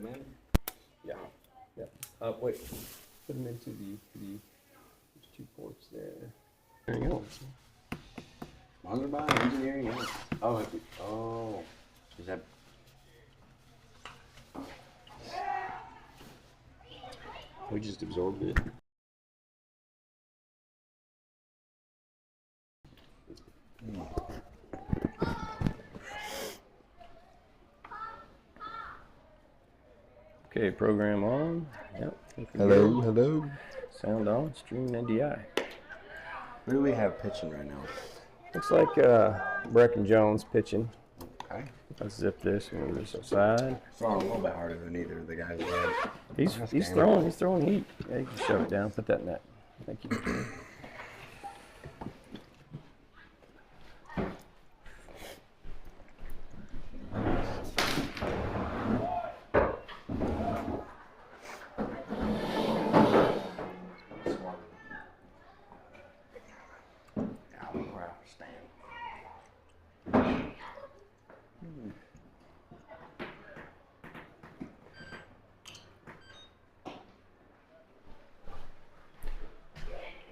them in? Yeah. Wait. Put them into there's 2 ports there. There you go. Longer by engineering. Yeah. Oh. Is that? We just absorbed it. Okay, program on. Yep. Hello. Sound on. Stream NDI. Who do we have pitching right now? Looks like Brecken Jones pitching. Okay. Let's zip this and move this aside. Throwing a little bit harder than either of the guys did. He's throwing heat. Yeah, you can shove it down. Put that in that. Thank you.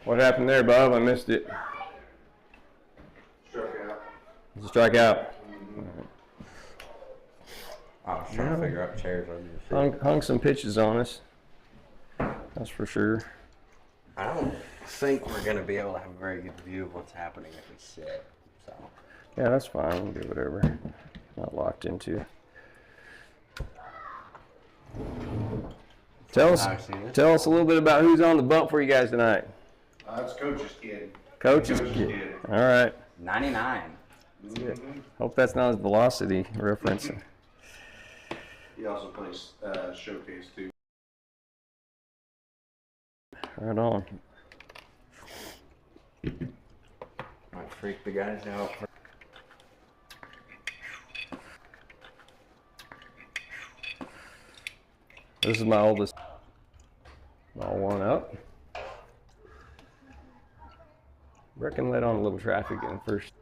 What happened there, Bob? I missed it. Strikeout. It's a strikeout. I was trying to figure out chairs over here. Hung some pitches on us. That's for sure. I don't think we're going to be able to have a very good view of what's happening if we sit. So. Yeah, that's fine. We'll do whatever. Not locked into. Tell us a little bit about who's on the bump for you guys tonight. It's Coach's kid. Coach's kid. All right. 99. Mm-hmm. Hope that's not his velocity reference. He also plays showcase too. Right on. Might freak the guys out. This is my oldest. All one up. Brecken let on a little traffic in the first.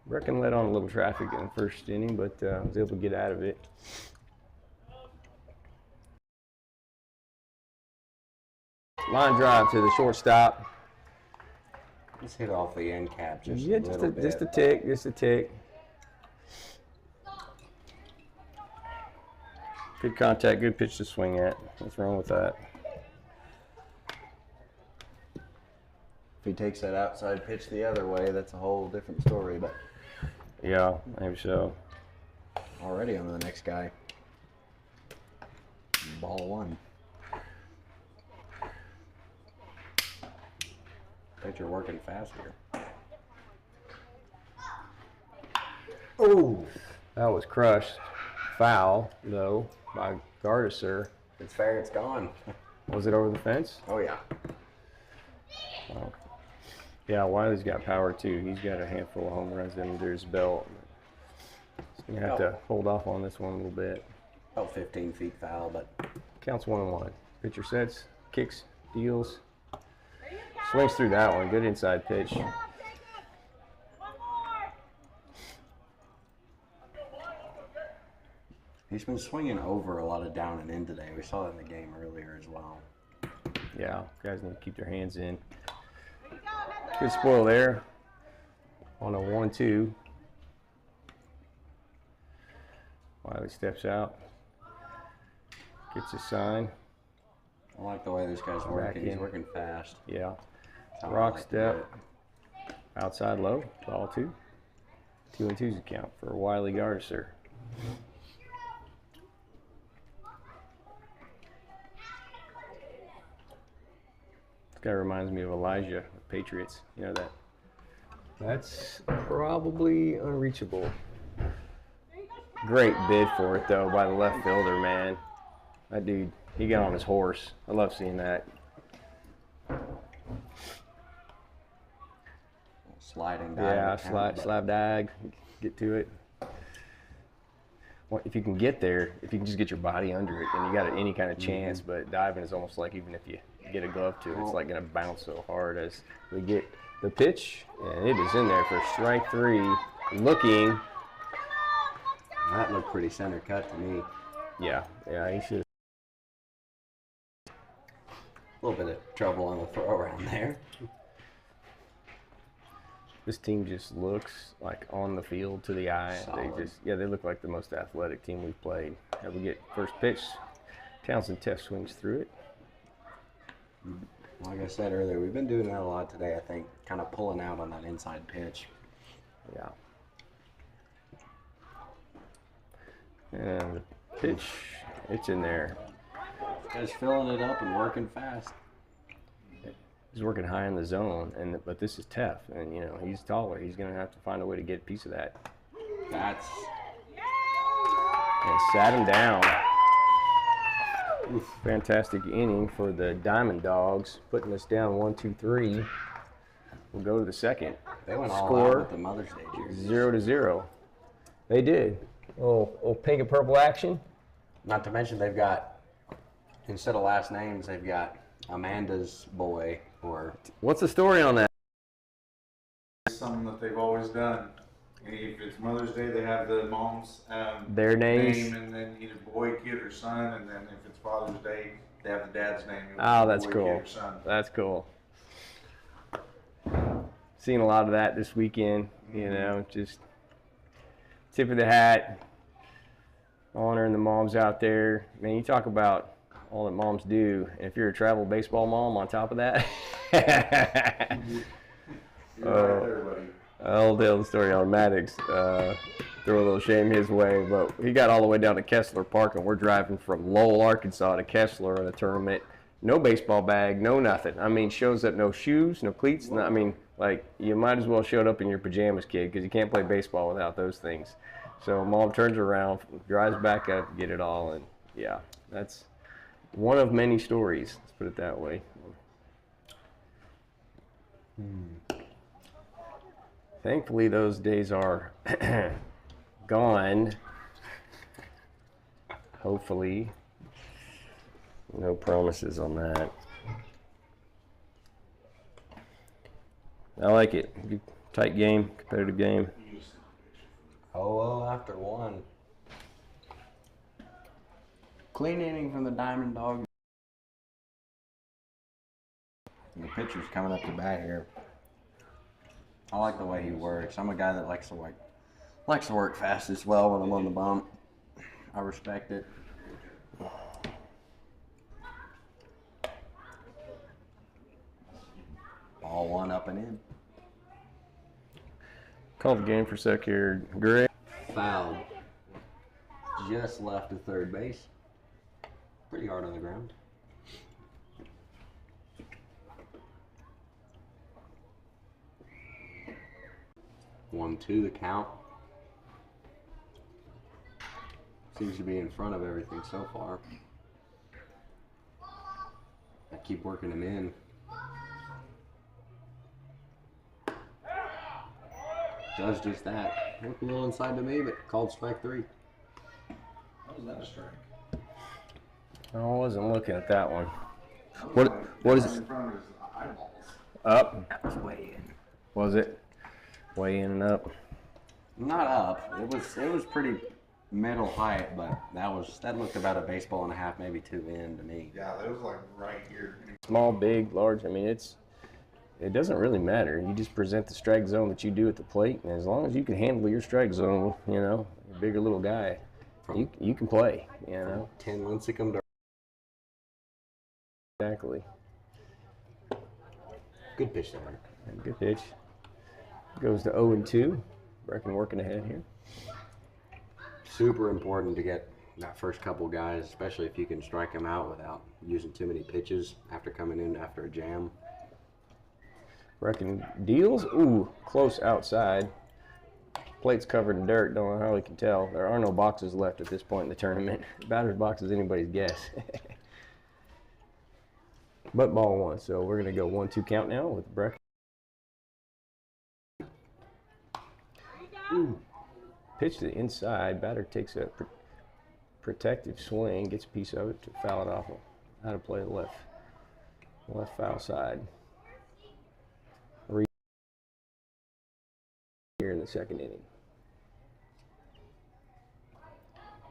Brecken let on a little traffic in the first inning, but was able to get out of it. Line drive to the shortstop. Just hit off the end cap just Yeah, a little bit. just a tick. Good contact, good pitch to swing at. What's wrong with that? If he takes that outside pitch the other way, that's a whole different story. But Yeah, maybe so. already on to the next guy. Ball 1. Pitcher working fast here. Oh, that was crushed. Foul, though, by Gardisser. It's fair, it's gone. Was it over the fence? Oh, yeah. Oh. Yeah, Wiley's got power, too. He's got a handful of home runs under his belt. He's going to have to hold off on this one a little bit. About 15 feet foul, but Counts 1-1. Pitcher sets, kicks, deals. Swings through that one. Good inside pitch. he's been swinging over a lot of down and in today. We saw that in the game earlier as well. Yeah, guys need to keep their hands in. Good spoil there on a 1-2. Wiley steps out, gets his sign. I like the way this guy's working. He's working fast. Yeah. That's how I Rock like to step, outside low, ball 2. 2-2's a count for Wiley Gardisser. This guy reminds me of Elijah, the Patriots. You know that? That's probably unreachable. Great bid for it, though, by the left fielder, man. That dude, he got on his horse. I love seeing that. Sliding dive. Yeah, slap dive, get to it. Well, if you can get there, if you can just get your body under it, then you got any kind of chance. But diving is almost like even if you get a glove to it, it's like going to bounce so hard as we get the pitch, and it is in there for strike 3. Looking, That looked pretty center cut to me. Yeah, he should. A little bit of trouble on the throw around there. This team just looks like on the field to the eye. Solid. They look like the most athletic team we've played. Have we get first pitch? Townsend test swings through it. Like I said earlier, we've been doing that a lot today, I think, kind of pulling out on that inside pitch. Yeah. And the pitch, it's in there. Just filling it up and working fast. He's working high in the zone, but this is tough, and you know he's taller. He's gonna have to find a way to get a piece of that. That's And sat him down. Oof, fantastic inning for the Diamond Dogs, putting us down 1-2-3. We'll go to the second. they went all Score. out with the Mother's Day jersey. 0-0. They did. Little pink and purple action. Not to mention they've got, instead of last names, they've got Amanda's boy or What's the story on that? It's something that they've always done. If it's Mother's Day, they have the mom's Their names. name, and then either boy, kid, or son. And then if it's Father's Day, they have the dad's name. Oh, that's boy, cool. Kid, or son. That's cool. Seen a lot of that this weekend. You know, just tip of the hat, honoring the moms out there. Man, you talk about all that moms do, and if you're a travel baseball mom on top of that, You're right there, buddy. I'll tell the story on Maddox. Throw a little shame his way, but he got all the way down to Kessler Park, and we're driving from Lowell, Arkansas to Kessler in a tournament. No baseball bag, no nothing. I mean, shows up no shoes, no cleats. No, I mean, like, you might as well showed up in your pajamas, kid, because you can't play baseball without those things. So mom turns around, drives back up, get it all, and yeah, that's one of many stories. Let's put it that way. Thankfully, those days are gone. Hopefully. No promises on that. I like it. Good, tight game, competitive game. oh after one. Clean inning from the Diamond Dog. And the pitcher's coming up to bat here. I like the way he works. I'm a guy that likes to work fast as well when I'm on the bump. I respect it. Ball one up and in. Call the game for a sec here. Greg. Fouled. Just left of third base. Pretty hard on the ground. 1-2 the count. Seems to be in front of everything so far. I keep working him in. Does just that. Looked a little inside to me, but called strike 3. How was that a strike? I wasn't looking at that one. What is Right it? in front of his eyeballs. Up? That was way in. Was it? Way in and up. Not up. It was pretty middle height, but that looked about a baseball and a half, maybe 2 in to me. Yeah, it was like right here. Small, big, large. I mean, it doesn't really matter. You just present the strike zone that you do at the plate, and as long as you can handle your strike zone, you know, a big or little guy, you can play. You know. 10 Lincecum to Exactly. good pitch there. Good pitch. Goes to 0-2. Brecken working ahead here. Super important to get that first couple guys, especially if you can strike them out without using too many pitches after coming in after a jam. Brecken deals. Ooh, close outside. Plate's covered in dirt. Don't know how we can tell. There are no boxes left at this point in the tournament. Batter's box is anybody's guess. But ball 1. So we're going to go 1-2 count now with Brecken. Ooh. Pitch to the inside. Batter takes a protective swing, gets a piece of it to foul it off. Out of play left foul side. Here in the second inning.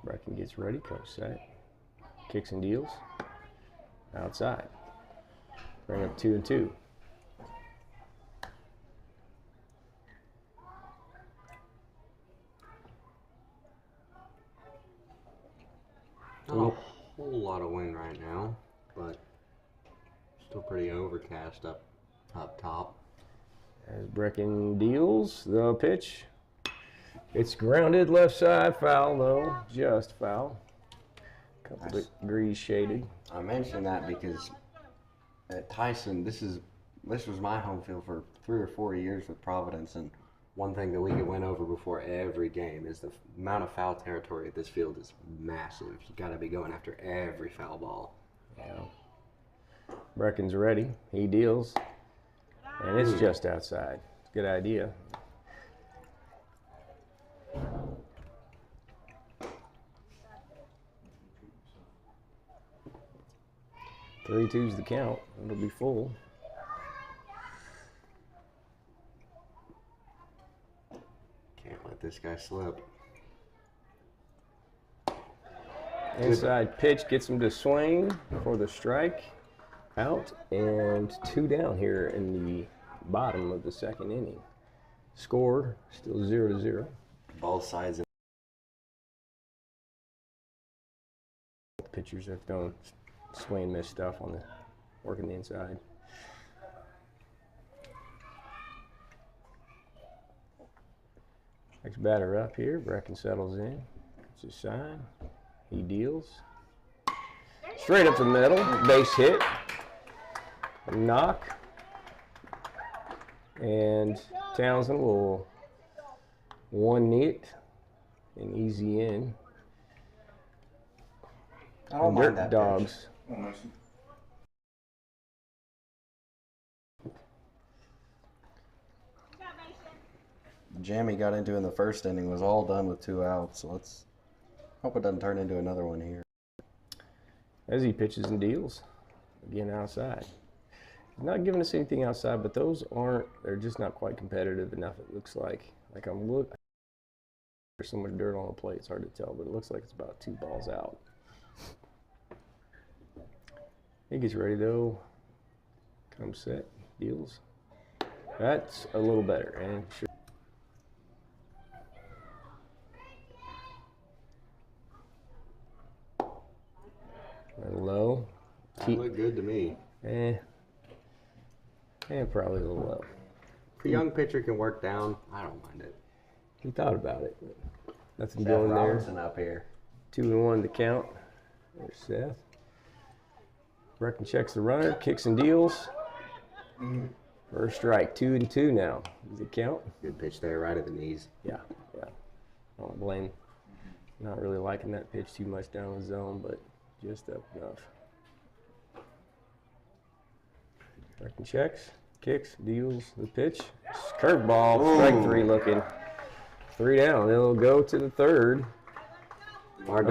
Brecken gets ready, comes set, kicks and deals, outside. Bring up 2-2. Not a whole lot of wind right now, but still pretty overcast up top. As Brecken deals the pitch. It's grounded left side, foul though, just foul. Couple degrees shaded. I mentioned that because at Tyson, this was my home field for 3 or 4 years with Providence, and One thing that we went over before every game is the amount of foul territory at this field is massive. You got to be going after every foul ball. Yeah. Brecken's ready. He deals, and it's just outside. It's a good idea. Three twos the count. It'll be full. Can't let this guy slip. Inside pitch gets him to swing for the strike. Out and 2 down here in the bottom of the second inning. Score still 0-0. Both sides. The pitchers have thrown swing and miss stuff on the working the inside. Next batter up here, Brecken settles in. Gets his sign. He deals. Straight up the middle, base hit. A knock. And Townsend will one-knee it and easy in. I don't mind that Dawgs. The jam he got into in the first inning was all done with 2 outs, so let's hope it doesn't turn into another one here. As he pitches and deals, again outside. He's not giving us anything outside, but those they're just not quite competitive enough, it looks like. There's so much dirt on the plate, it's hard to tell, but it looks like it's about 2 balls out. He gets ready though, comes set, deals. That's a little better, and sure. Low. That looked good to me. And probably a little low. If a young pitcher can work down, I don't mind it. He thought about it. But nothing Seth going Robinson there. up here. 2-1 to count. There's Seth. Brecken checks the runner, kicks and deals. First strike, 2-2 now. Does it count? Good pitch there, right at the knees. Yeah. I don't blame. Not really liking that pitch too much down the zone, but just up enough. Brecken checks, kicks, deals the pitch. Curveball, strike 3 looking. 3 down. It'll go to the third. Bottom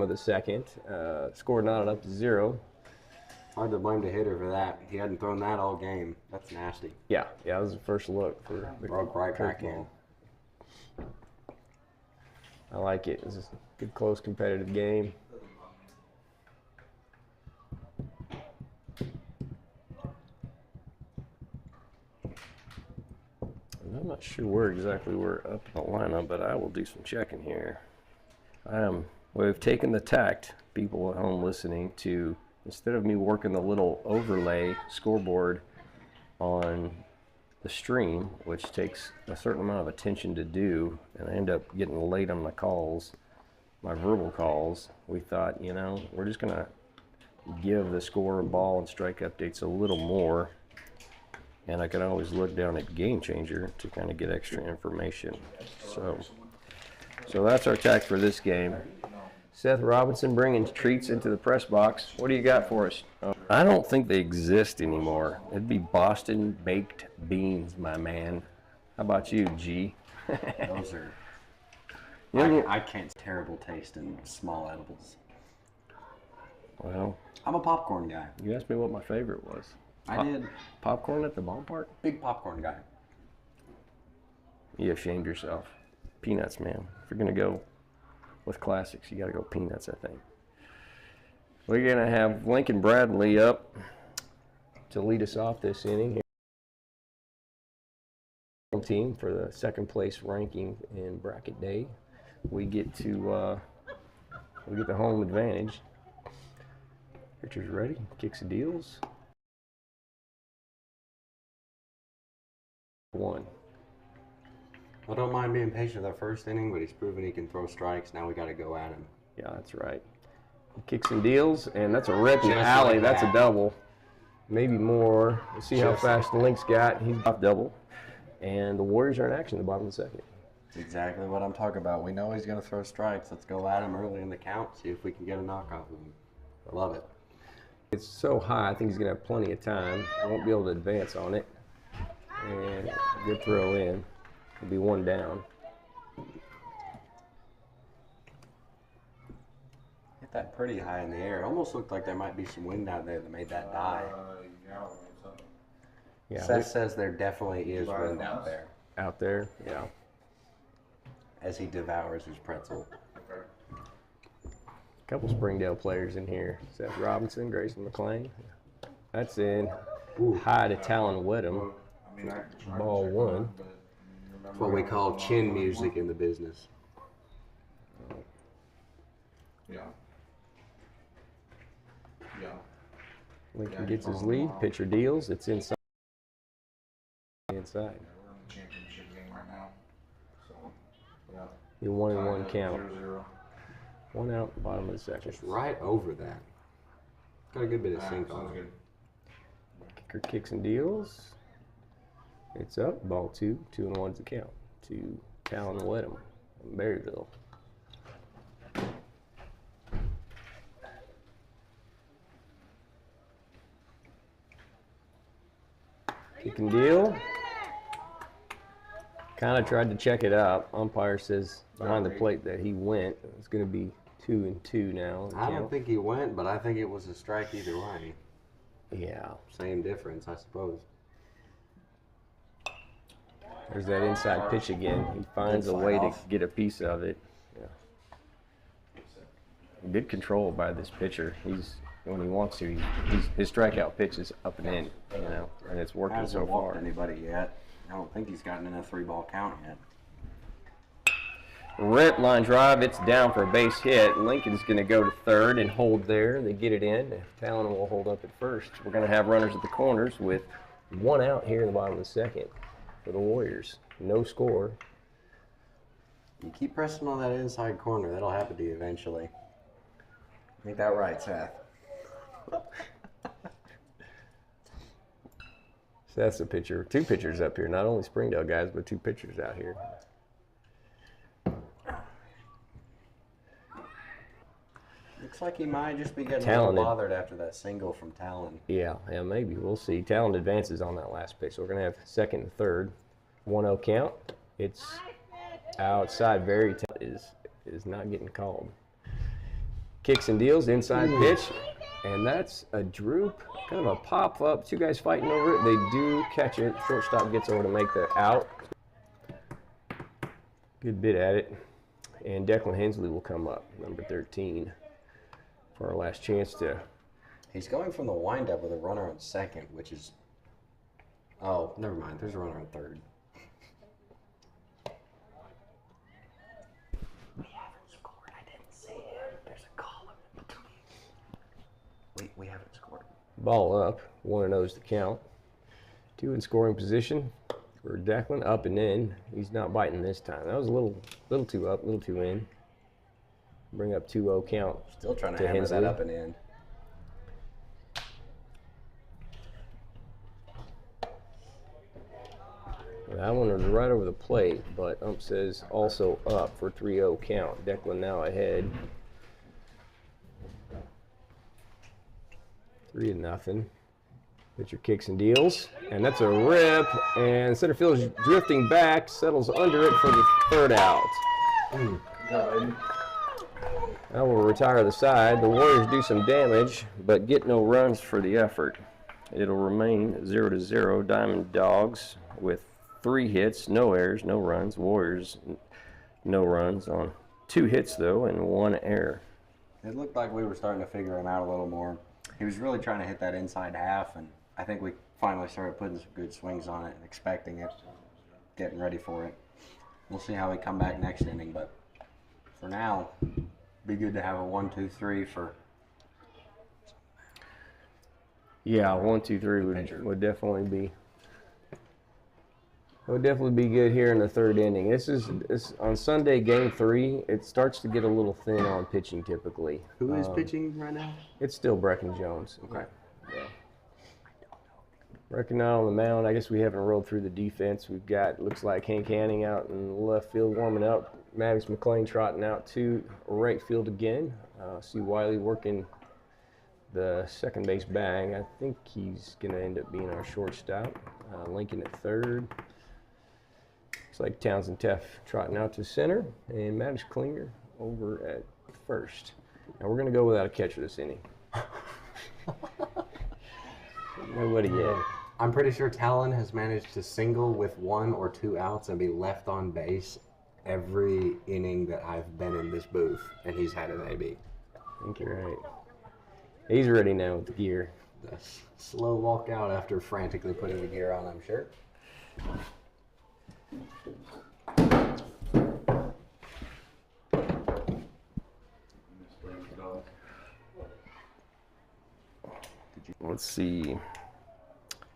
of the second. Score knotted up to 0. Hard to blame the hitter for that. He hadn't thrown that all game. That's nasty. Yeah, that was the first look for the Broke right back in. I like it. It's a good, close, competitive game. I'm not sure where exactly we're up in the lineup, but I will do some checking here. We've taken the tact, people at home listening, to instead of me working the little overlay scoreboard on the stream, which takes a certain amount of attention to do, and I end up getting late on my calls, my verbal calls, we thought, we're just going to give the score, ball, and strike updates a little more. And I can always look down at Game Changer to kind of get extra information. So that's our tack for this game. Seth Robinson bringing treats into the press box. What do you got for us? I don't think they exist anymore. It'd be Boston baked beans, my man. How about you, G? Those are. I can't. Terrible taste in small edibles. Well, I'm a popcorn guy. you asked me what my favorite was. I did. Popcorn at the ballpark? Big popcorn guy. You ashamed yourself. Peanuts, man. If you're gonna go with classics. You got to go peanuts, I think. We're going to have Lincoln Bradley up to lead us off this inning. Team for the second place ranking in bracket day. We get the home advantage. Pitcher's ready, kicks and deals. 1. I don't mind being patient that first inning, but he's proven he can throw strikes. Now we got to go at him. Yeah, that's right. He kicks and deals, and that's a rip in the Just alley. like That's a that. double, maybe more. We'll see how Just fast the Lynx got. He's off double, and the Warriors are in action at the bottom of the second. That's exactly what I'm talking about. We know he's going to throw strikes. Let's go at him early in the count. See if we can get a knock off of him. I love it. It's so high, I think he's going to have plenty of time. He won't be able to advance on it. And good throw in. It'll be 1 down. Hit that pretty high in the air. It almost looked like there might be some wind out there that made that die. Yeah, Seth says there definitely is wind out there out there, yeah. as he devours his pretzel. A couple Springdale players in here. Seth Robinson, Grayson McClain. That's in. High to Talon Wedham. Ball 1. It's what we call chin music in the business. Yeah. Lincoln gets his lead. Pitcher deals. It's inside. Inside. We're in the championship game right now. So, yeah. Your 1-1 count. 0-0. 1 out, bottom of the second. Just right over that. Got a good bit of sink Sounds on it. good. Kicker kicks and deals. It's up. Ball 2. 2-1's the count. To Talon Wedham in Berryville. Kick and deal. Kind of tried to check it out. Umpire says behind the plate that he went. It's going to be 2-2 now. I don't think he went, but I think it was a strike either way. Yeah. Same difference, I suppose. There's that inside pitch again. He finds a way to get a piece of it. Yeah. Good control by this pitcher. He's when he wants to. His strikeout pitch is up and in, and it's working Hasn't so walked far. anybody yet. I don't think he's gotten in a 3-ball count yet. Rip line drive. It's down for a base hit. Lincoln's going to go to third and hold there. They get it in. Talon will hold up at first. We're going to have runners at the corners with 1 out here in the bottom of the second for the Warriors. No score. You keep pressing on that inside corner. That'll happen to you eventually. Ain't that right, Seth? So that's a pitcher. 2 pitchers up here. Not only Springdale guys, but 2 pitchers out here. Looks like he might just be getting a Talented. little bothered after that single from Talon. Yeah, maybe. We'll see. Talon advances on that last pitch. So we're going to have second and third. 1-0 count. It's outside. Very is not getting called. Kicks and deals. Inside pitch. And that's a droop. Kind of a pop-up. 2 guys fighting over it. They do catch it. Shortstop gets over to make the out. Good bit at it. And Declan Hensley will come up, number 13, for our last chance to. He's going from the windup with a runner on second, which is. Oh, never mind. There's a runner on third. We haven't scored. I didn't see it. There's a column in between. We haven't scored. Ball up, 1-0's the count. 2 in scoring position for Declan, up and in. He's not biting this time. That was a little too up, a little too in. Bring up 2-0 count. Still trying to To hammer Hensley. that up and in. That one was right over the plate, but ump says also up for 3-0 count. Declan now ahead. 3-0. Pitcher kicks and deals, and that's a rip, and center field is drifting back, settles under it for the 3rd out. Now we'll retire the side. The Warriors do some damage, but get no runs for the effort. It'll remain 0-0. Diamond Dogs with 3 hits, no errors, no runs. Warriors, no runs on 2 hits, though, and 1 error. It looked like we were starting to figure him out a little more. He was really trying to hit that inside half, and I think we finally started putting some good swings on it, expecting it, getting ready for it. We'll see how we come back next inning, but for now, be good to have a 1-2-3 for. Yeah, 1, 2, 3 would definitely be. Would definitely be good here in the 3rd inning. This is on Sunday, game 3. It starts to get a little thin on pitching typically. Who is pitching right now? It's still Brecken Jones. Okay. Yeah. Brecken out on the mound. I guess we haven't rolled through the defense. We've got, looks like Hank Hanning out in left field warming up. Maddox McLean trotting out to right field again. See Wiley working the second base bag. I think he's going to end up being our shortstop. Lincoln at 3rd. Looks like Townsend Teff trotting out to center, and Maddox Klinger over at 1st. Now we're going to go without a catcher this inning. Nobody yet. I'm pretty sure Talon has managed to single with 1 or 2 outs and be left on base every inning that I've been in this booth, and he's had an AB. I think you're right. He's ready now with the gear. The slow walk out after frantically putting the gear on, I'm sure. Let's see.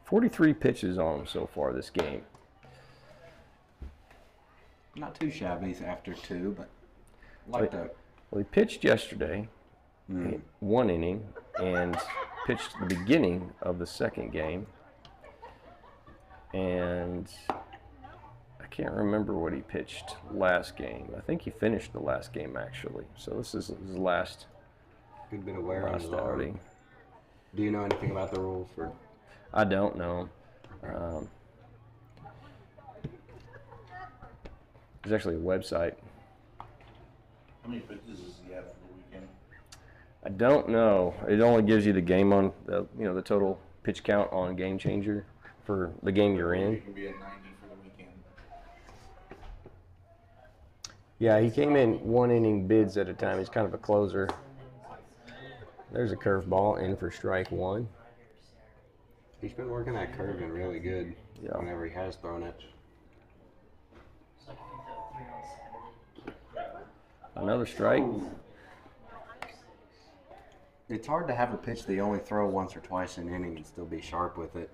43 pitches on him so far this game. Not too shabby after 2, but like to. Well, he pitched yesterday, 1 inning, and pitched the beginning of the 2nd game. And I can't remember what he pitched last game. I think he finished the last game, actually. So this is his last Good bit of wear on his arm. outing. Do you know anything about the rules for? I don't know. There's actually a website. How many pitches does he have for the weekend? I don't know. It only gives you the game on the the total pitch count on Game Changer for the game you're in. He can be at 90 for the weekend. Yeah, he came in 1 inning bids at a time. He's kind of a closer. There's a curveball in for strike 1. He's been working that curve in really good whenever he has thrown it. Another strike. It's hard to have a pitch that you only throw once or twice an inning and still be sharp with it.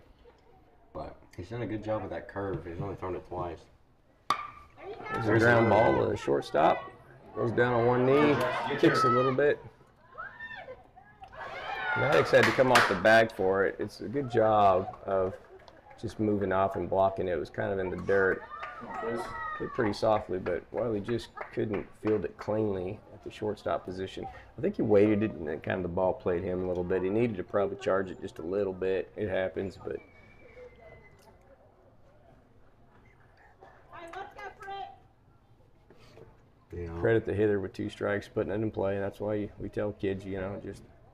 But he's done a good job with that curve. He's only thrown it twice. There's a ground ball to the shortstop. Goes down on 1 knee, kicks a little bit. Maddox had to come off the bag for it. It's a good job of just moving off and blocking it. It was kind of in the dirt. Hit pretty softly, but Wiley just couldn't field it cleanly at the shortstop position. I think he waited it, and then kind of the ball played him a little bit. He needed to probably charge it just a little bit. It happens, but credit the hitter with 2 strikes, putting it in play. That's why we tell kids,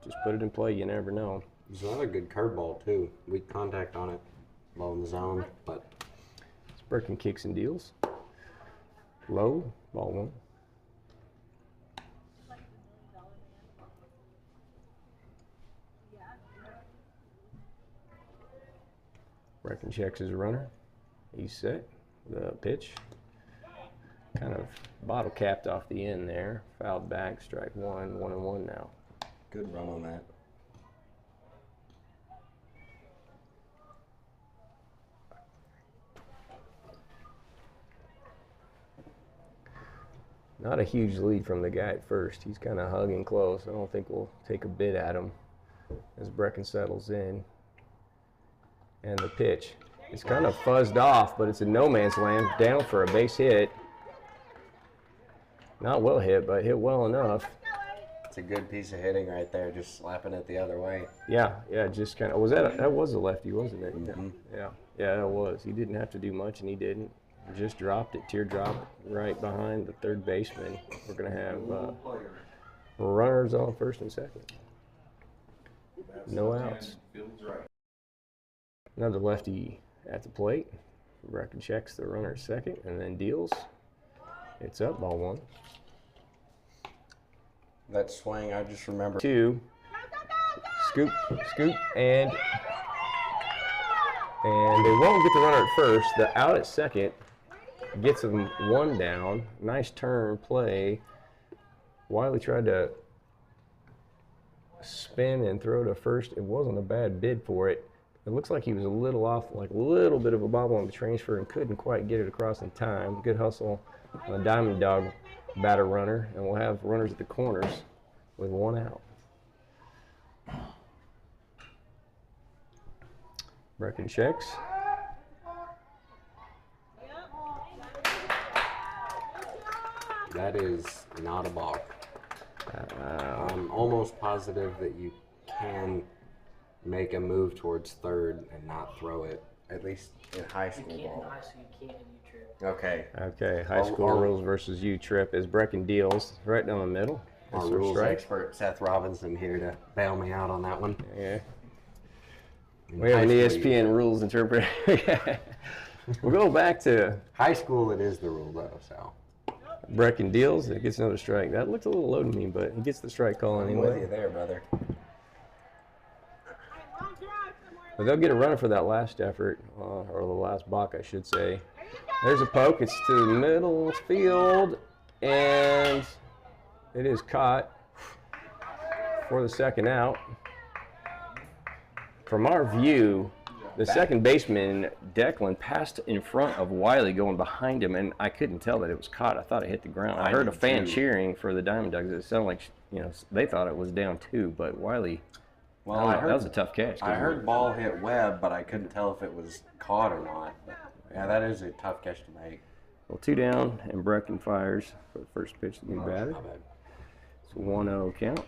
just put it in play. You never know. There's another good curveball too. Weak contact on it, low in the zone, but It's Brecken kicks and deals. Low, ball 1. Brecken checks his runner. He's set. The pitch. Kind of bottle capped off the end there. Fouled back, strike 1, 1-1 now. Good run on that. Not a huge lead from the guy at first. He's kind of hugging close. I don't think we'll take a bid at him as Brecken settles in. And the pitch. It's kind of fuzzed off, but it's a no man's land. Down for a base hit. Not well hit, but hit well enough. It's a good piece of hitting right there, just slapping it the other way. Yeah, just kind of. Was that was a lefty, wasn't it? Mm-hmm. Yeah, that was. He didn't have to do much, and he didn't. Just dropped it, teardrop right behind the third baseman. We're gonna have runners on first and second. No outs. Another lefty at the plate. Brecken checks the runner at second and then deals. It's up, ball 1. That swing, I just remember. 2. Scoop, scoop, and they won't get the runner at first. The out at second gets them 1 down. Nice turn play. Wiley tried to spin and throw to first. It wasn't a bad bid for it. It looks like he was a little off, like a little bit of a bobble on the transfer and couldn't quite get it across in time. Good hustle on a Diamond Dog batter runner, and we'll have runners at the corners with 1 out. Brecken checks. That is not a balk. I'm almost positive that you can make a move towards third and not throw it. At least in high school You can't in ball. high school, you can't in U-Trip. Okay. Okay, high school rules versus U-Trip as Brecken deals right down the middle. Our That's our rules strike. expert Seth Robinson here to bail me out on that one. Yeah. In We have an high school, ESPN rules interpreter. We'll go back to High school, it is the rule though. So Brecken deals. It gets another strike. That looked a little low to me, but he gets the strike call I'm with you anyway. there, brother. But they'll get a runner for that last effort, or the last balk, I should say. There's a poke. It's to the middle field, and it is caught for the second out. From our view, the second baseman, Declan, passed in front of Wiley going behind him, and I couldn't tell that it was caught. I thought it hit the ground. I I heard a did fan too. cheering for the Diamond Dogs. It sounded like, they thought it was down 2, but Wiley, Well, that was a tough catch. I heard ball hit Webb, but I couldn't tell if it was caught or not. But yeah, that is a tough catch to make. Well, 2 down, and Brecken fires for the first pitch to be batted. not bad. It's a 1-0 count.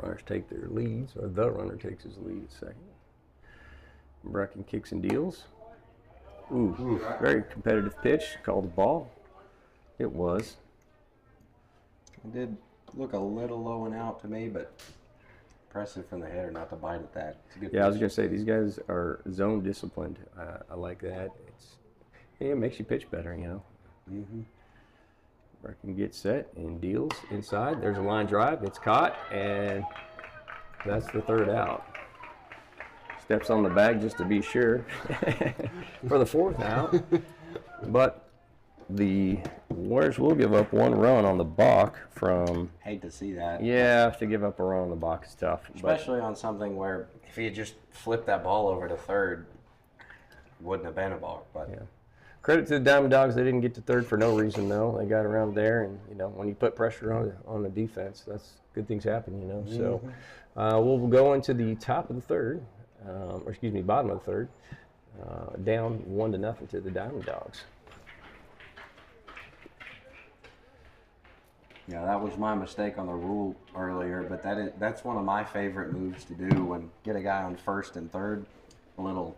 Runners take their leads, or the runner takes his lead at second. Brecken kicks and deals. Ooh, very competitive pitch. Called the ball. It was. It did look a little low and out to me, but impressive from the hitter not to bite at that. It's a good Yeah, I was pitch. gonna say these guys are zone disciplined. I like that. It makes you pitch better, Brecken gets set and deals inside. There's a line drive. It's caught, and that's the third out. Steps on the bag just to be sure for the fourth out. But the Warriors will give up 1 run on the balk from. Hate to see that. Yeah, to give up a run on the balk is tough. But Especially on something where if he had just flipped that ball over to third, it wouldn't have been a balk. But yeah. Credit to the Diamond Dogs. They didn't get to third for no reason, though. They got around there, and when you put pressure on the defense, that's good things happen, So we'll go into the top of the third, bottom of the third, down 1-0 to the Diamond Dogs. yeah, that was my mistake on the rule earlier. But that's one of my favorite moves to do when get a guy on first and third, a little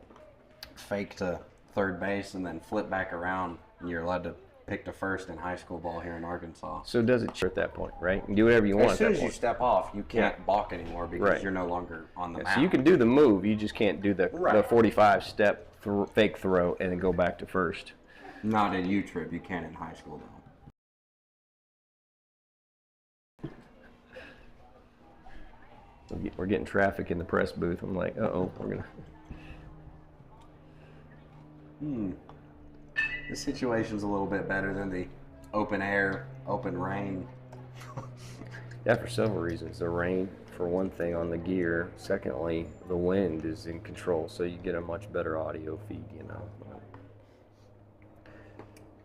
fake to third base and then flip back around, and you're allowed to pick to first in high school ball here in Arkansas. So does it at that point, right? You can do whatever you want As soon at as that you point. step off, you can't balk anymore because Right. you're no longer on the Yeah, mound. so you can do the move, you just can't do the Right. 45-step fake throw and then go back to first. Not in U-Trip. You can in high school, though. We're getting traffic in the press booth. I'm like, uh-oh, we're going to... The situation's a little bit better than the open air, open rain. Yeah, for several reasons. The rain, for one thing, on the gear. Secondly, the wind is in control, so you get a much better audio feed,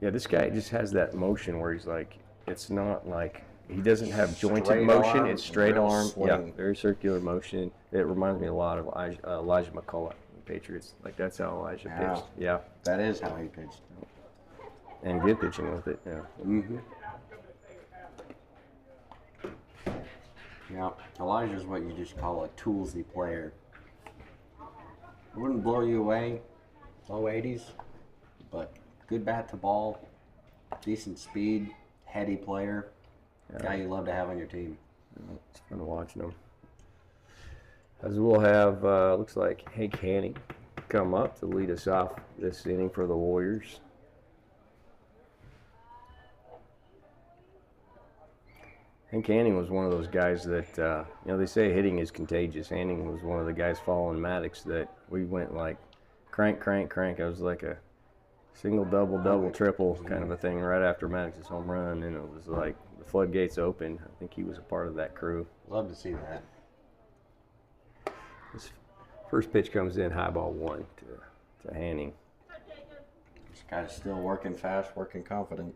Yeah, this guy just has that motion where he's like, it's not like, he doesn't have jointed Straight motion. arm, It's straight real arm. swing. Yeah, very circular motion. It reminds me a lot of Elijah McCullough, the Patriots. Like, that's how Elijah Yeah. pitched. Yeah, That is how he pitched. and good pitching with it. Yeah. Mm-hmm. Yeah, Elijah's what you just call a toolsy player. It wouldn't blow you away, low 80s, but good bat to ball, decent speed, heady player, guy you love to have on your team. It's fun watching them. As we'll have, looks like Hank Haney come up to lead us off this inning for the Warriors. Hank Hanning was one of those guys that, you know, they say hitting is contagious. Hanning was one of the guys following Maddox that we went like crank, crank, crank. I was like a single, double, double, triple kind of a thing right after Maddox's home run, and it was like the floodgates opened. I think he was a part of that crew. Love to see that. This first pitch comes in, high ball 1 to Hanning. This guy's still working fast, working confident.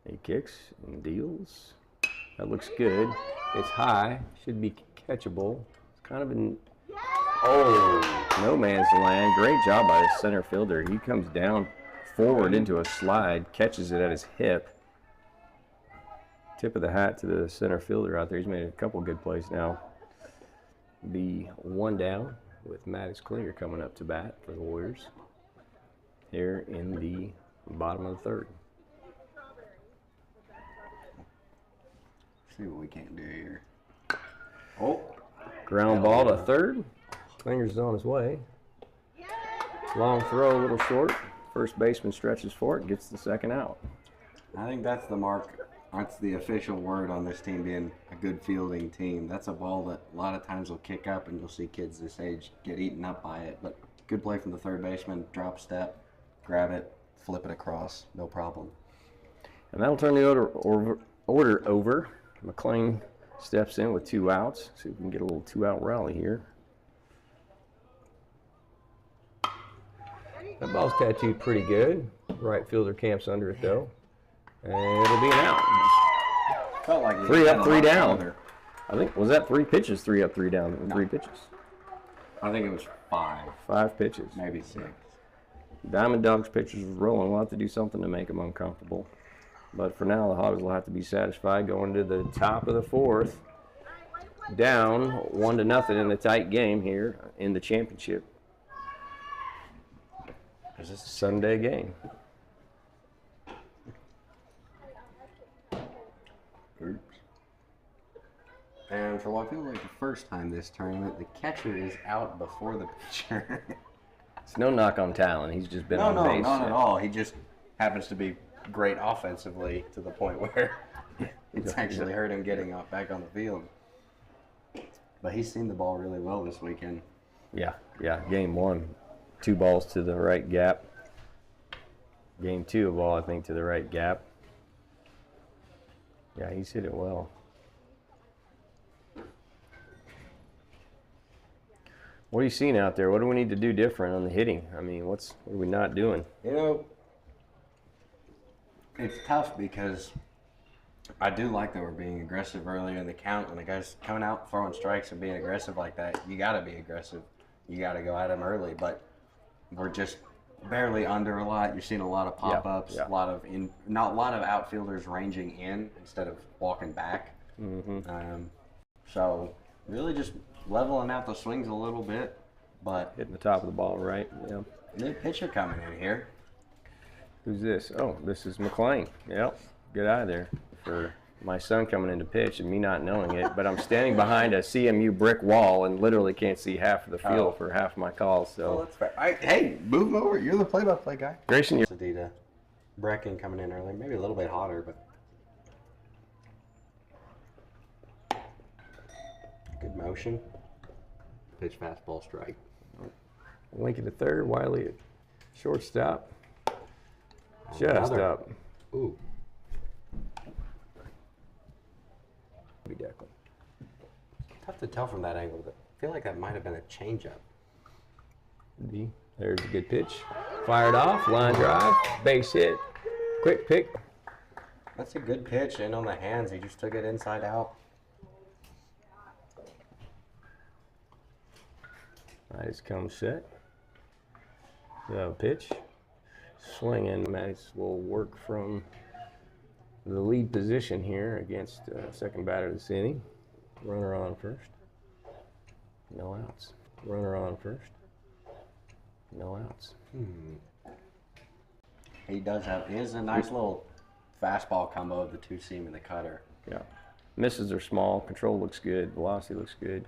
He kicks and deals. That looks good. It's high, should be catchable. It's kind of in no man's land. Great job by the center fielder. He comes down forward into a slide, catches it at his hip. Tip of the hat to the center fielder out there. He's made a couple good plays now. Be 1 down with Maddox Klinger coming up to bat for the Warriors here in the bottom of the 3rd. See what we can do here. Oh, Ground ball to 3rd. Klinger's on his way. Long throw, a little short. First baseman stretches for it, gets the 2nd out. I think that's the mark. That's the official word on this team being a good fielding team. That's a ball that a lot of times will kick up, and you'll see kids this age get eaten up by it. But good play from the third baseman. Drop step, grab it, flip it across, no problem. And that'll turn the order over. McLean steps in with 2 outs. See if we can get a little 2-out rally here. That ball's tattooed pretty good. Right fielder camps under it though. And it'll be an out. Felt like 3 up, 3 down. I think, was that 3 pitches? 3 up, 3 down, and 3 pitches. I think it was 5. 5 pitches. Maybe 6. Diamond Dogs pitchers was rolling. We'll have to do something to make them uncomfortable. But for now, the Hogs will have to be satisfied going to the top of the 4th. Down 1-0 in a tight game here in the championship. Is this Sunday game. Oops. And for what feels like the first time this tournament, the catcher is out before the pitcher. It's no knock on Talon. He's just been on No, base. not at all. He just happens to be great offensively to the point where it's actually hurt him getting back on the field. But he's seen the ball really well this weekend. Yeah. Game 1, 2 balls to the right gap. Game 2, a ball, I think, to the right gap. Yeah, he's hit it well. What are you seeing out there? What do we need to do different on the hitting? I mean, what are we not doing? You know, it's tough because I do like that we're being aggressive earlier in the count. When the guy's coming out, throwing strikes and being aggressive like that, you got to be aggressive. You got to go at him early. But we're just barely under a lot. You're seeing a lot of pop-ups, Yeah. a lot of outfielders ranging in instead of walking back. Mm-hmm. So really just leveling out the swings a little bit. But Hitting the top of the ball, right? Yeah. new pitcher coming in here. Who's this? Oh, this is McLean. Yep. Get out of there for my son coming in to pitch and me not knowing it. But I'm standing behind a CMU brick wall and literally can't see half of the field for half of my calls. So that's fair. Hey, move over. You're the play-by-play guy. Grayson, you're Sedita. Brecken coming in early. Maybe a little bit hotter, but good motion. Pitch, fastball, strike. Lincoln to 3rd, Wiley at shortstop. Just Another. up. Ooh. Be Declan. Tough to tell from that angle, but I feel like that might have been a changeup. There's a good pitch. Fired off, line drive, base hit, quick pick. That's a good pitch in on the hands. He just took it inside out. Nice come set. The pitch. Swing and Maddox will work from the lead position here against second batter this inning. Runner on first. No outs. Runner on first. No outs. He has a nice little fastball combo of the 2-seam and the cutter. Yeah. Misses are small. Control looks good. Velocity looks good.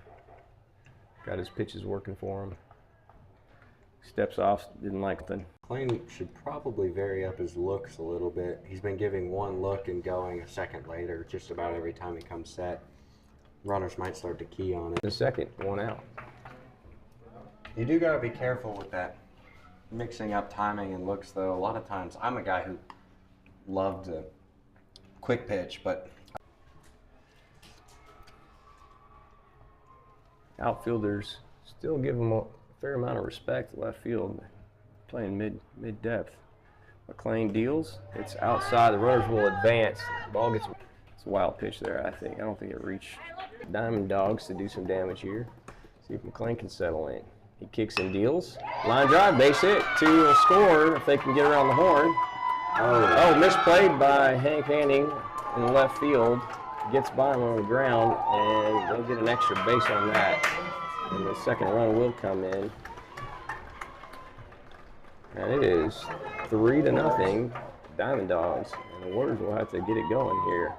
Got his pitches working for him. steps off, didn't like them. McLean should probably vary up his looks a little bit. He's been giving one look and going a second later just about every time he comes set. Runners might start to key on it. The second, 1 out. You do got to be careful with that mixing up timing and looks, though. A lot of times, I'm a guy who loved to quick pitch, but Outfielders still give him a fair amount of respect at left field, playing mid depth. McLean deals. It's outside. The runners will advance. The ball gets. It's a wild pitch there, I think. I don't think it reached. Diamond Dawgs to do some damage here. See if McLean can settle in. He kicks and deals. Line drive, base hit. 2 will score if they can get around the horn. Oh, misplayed by Hank Hanning in left field. Gets by him on the ground, and they'll get an extra base on that. And the second run will come in. And it is 3-0 Diamond Dogs. And the Warriors will have to get it going here.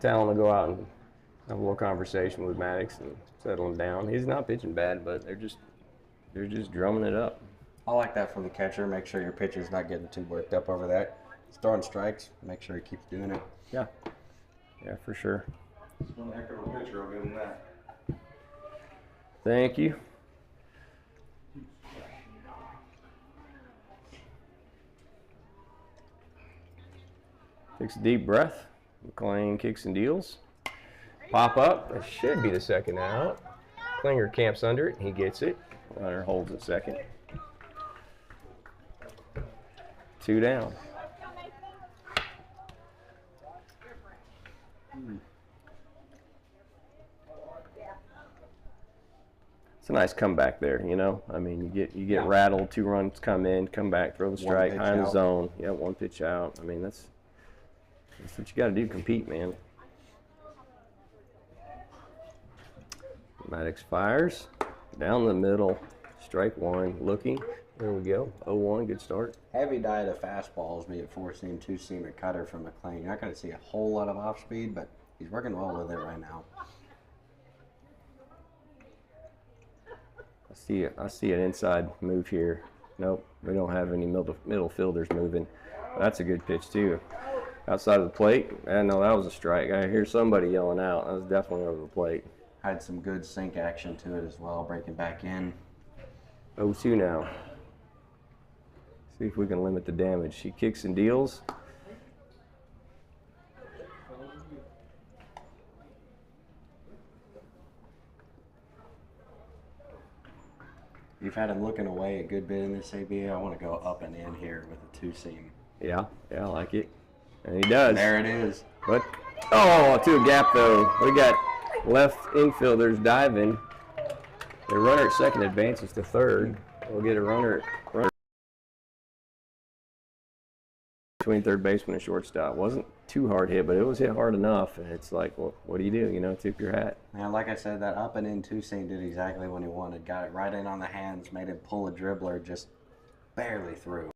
Talon will go out and have a little conversation with Maddox and settle him down. He's not pitching bad, but they're just drumming it up. I like that from the catcher. Make sure your pitcher's not getting too worked up over that. He's throwing strikes. Make sure he keeps doing it. Yeah, for sure. It's one heck of a pitcher, I'll give him that. Thank you. Takes a deep breath. McLean kicks and deals. Pop up. It should be the second out. Klinger camps under it. He gets it. Runner holds it second. 2 down. It's a nice comeback there, you know. I mean, you get rattled. 2 runs come in, come back, throw the strike, high in the zone. Yeah, 1 pitch out. I mean, that's what you got to do. Compete, man. Maddox fires down the middle. Strike 1. Looking. There we go. 0-1. Good start. Heavy diet of fastballs, be it 4-seam, 2-seam, or cutter from McLean. You're not going to see a whole lot of off speed, but he's working well with it right now. I see an inside move here. Nope, we don't have any middle fielders moving. That's a good pitch too. Outside of the plate. I know that was a strike. I hear somebody yelling out. That was definitely over the plate. Had some good sink action to it as well, breaking back in. 0-2 now. See if we can limit the damage. He kicks and deals. You've had him looking away a good bit in this ABA. I want to go up and in here with a 2-seam. Yeah, I like it. And he does. There it is. But, to a gap though. We got left infielders diving. The runner at second advances to third. We'll get a runner between third baseman and shortstop. Wasn't too hard hit, but it was hit hard enough. And it's like, well, what do? You know, tip your hat. Man, like I said, that up and in 2-seam did exactly what he wanted. Got it right in on the hands, made him pull a dribbler just barely through.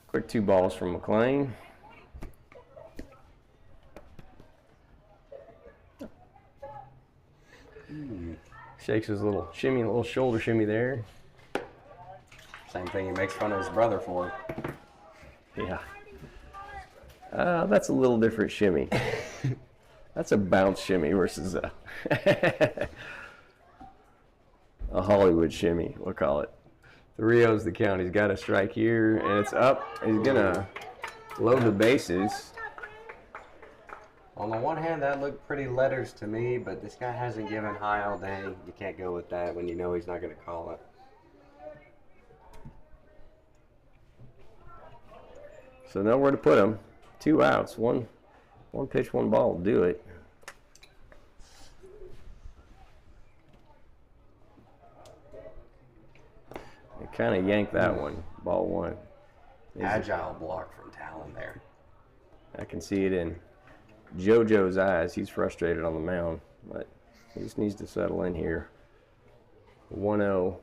Quick 2 balls from McLean. Shakes his little shimmy, little shoulder shimmy there. Same thing he makes fun of his brother for. Yeah. That's a little different shimmy. That's a bounce shimmy versus a Hollywood shimmy, we'll call it. 3-0's the count. He's got a strike here, and it's up. He's going to load the bases. On the one hand, that looked pretty letters to me, but this guy hasn't given high all day. You can't go with that when you know he's not going to call it. So nowhere to put him. 2 outs. One pitch, 1 ball will do it. Kind of yanked that one. Ball 1. Agile block from Talon there. I can see it in JoJo's eyes. He's frustrated on the mound, but he just needs to settle in here. 1-0.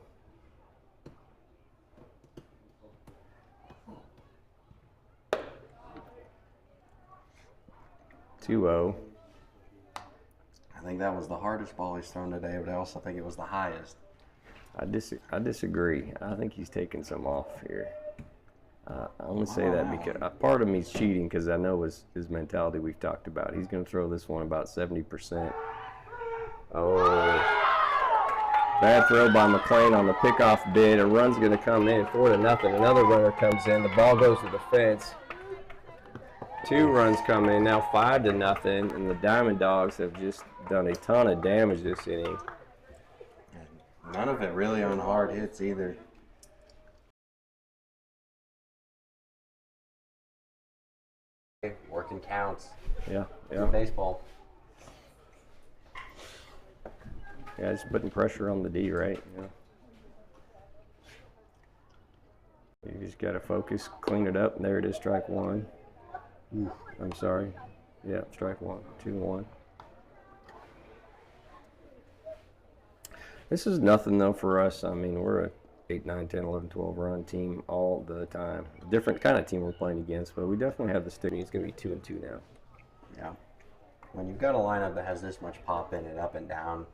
I think that was the hardest ball he's thrown today, but I also think it was the highest. I disagree. I think he's taking some off here. I only say that because part of me is cheating because I know his mentality we've talked about. He's going to throw this one about 70%. Oh, bad throw by McClain on the pickoff bid. A run's going to come in, 4-0. Another runner comes in. The ball goes to the fence. 2 runs come in, now 5-0, and the Diamond Dogs have just done a ton of damage this inning. None of it really on hard hits either. Working counts. Yeah. In baseball. Yeah, just putting pressure on the D, right? Yeah. You just got to focus, clean it up, and there it is, strike 1. I'm sorry. Yeah, strike 1, 2-1. This is nothing, though, for us. I mean, we're a 8, 9, 10, 11, 12 run team all the time. Different kind of team we're playing against, but we definitely have the stick. It's going to be 2-2 now. Yeah. When you've got a lineup that has this much pop in it, up and down,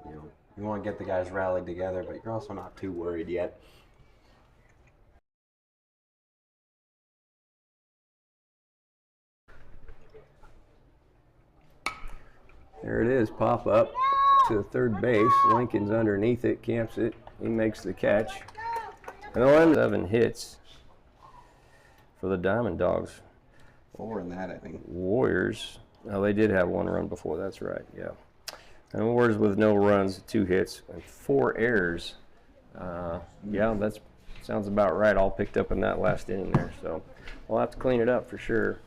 you want to get the guys rallied together, but you're also not too worried yet. There it is, pop up to third base. Lincoln's underneath it, camps it. He makes the catch. And 7 hits for the Diamond Dogs. 4 in that, I think. Warriors, oh, they did have 1 run before, that's right, yeah. And Warriors with no runs, 2 hits, and 4 errors. Yeah, that sounds about right, all picked up in that last inning there. So we'll have to clean it up for sure.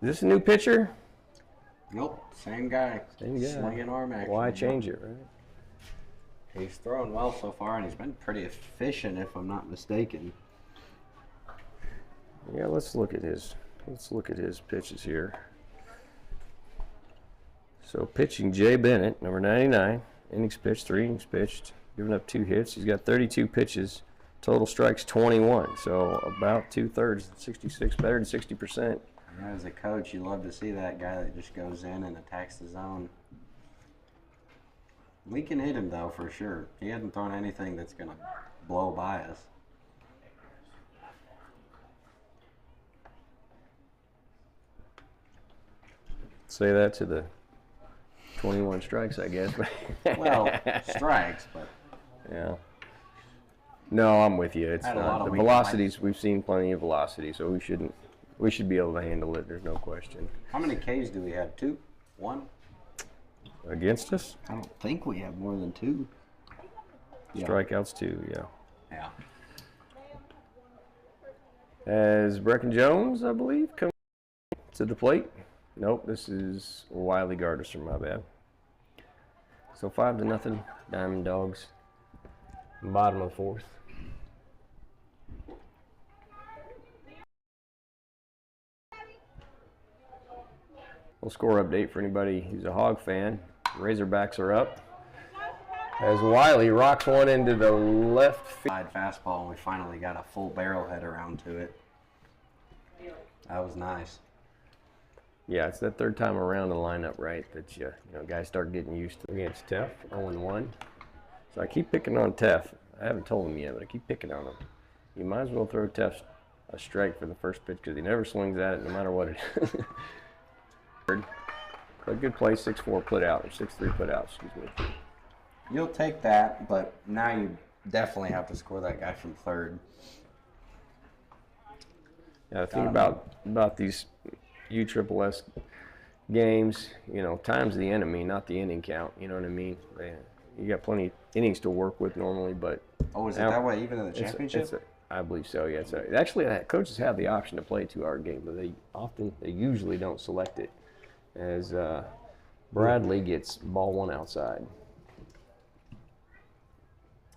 Is this a new pitcher? Nope, same guy. Same guy. Slinging arm action. Why change it, right? He's thrown well so far, and he's been pretty efficient, if I'm not mistaken. Yeah, let's look at his pitches here. So pitching Jay Bennett, number 99, innings pitched, 3 innings pitched, giving up 2 hits. He's got 32 pitches, total strikes 21, so about 2/3, 66, better than 60%. Yeah, as a coach, you love to see that guy that just goes in and attacks the zone. We can hit him, though, for sure. He hasn't thrown anything that's going to blow by us. Say that to the 21 strikes, I guess. Well, strikes, but... Yeah. No, I'm with you. It's Had a lot not. of The weak velocities, we've seen plenty of velocity, so we should be able to handle it. There's no question. How many Ks do we have? 2? 1? Against us? I don't think we have more than 2. Yeah. Strikeouts 2, yeah. Yeah. As Brecken Jones, I believe, comes to the plate. Nope, this is Wiley Gardner, my bad. So 5-0, Diamond Dogs. Bottom of the 4th. Little score update for anybody who's a Hog fan. Razorbacks are up. As Wiley rocks one into the left field. Fastball, and we finally got a full barrel head around to it. That was nice. Yeah, it's that 3rd time around the lineup, right, that you know guys start getting used to. Against Teff, 0-1. So I keep picking on Teff. I haven't told him yet, but I keep picking on him. You might as well throw Teff a strike for the first pitch because he never swings at it no matter what it is. But good play, 6-4 put out, or 6-3 put out, excuse me. You'll take that, but now you definitely have to score that guy from 3rd. Yeah, the thing about these USSS games, you know, time's the enemy, not the inning count. You know what I mean? You got plenty of innings to work with normally, but oh, is it that way even in the championship? I believe so. Yeah. Actually, coaches have the option to play a 2-hour game, but they usually don't select it. As Bradley gets ball 1 outside.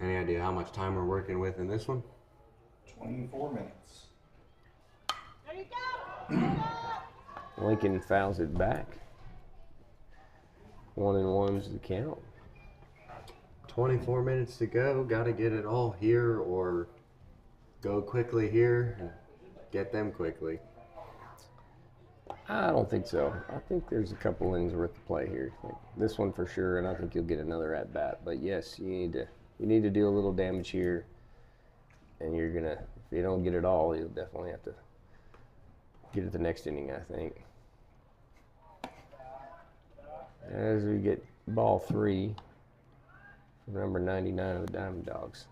Any idea how much time we're working with in this one? 24 minutes. Lincoln fouls it back. 1-1's the count. 24 minutes to go. Got to get it all here or go quickly here and get them quickly. I don't think so. I think there's a couple innings worth of play here. Like this one for sure, and I think you'll get another at bat. But yes, you need to do a little damage here, and you're gonna. If you don't get it all, you'll definitely have to get it the next inning, I think. As we get ball 3 for number 99 of the Diamond Dogs.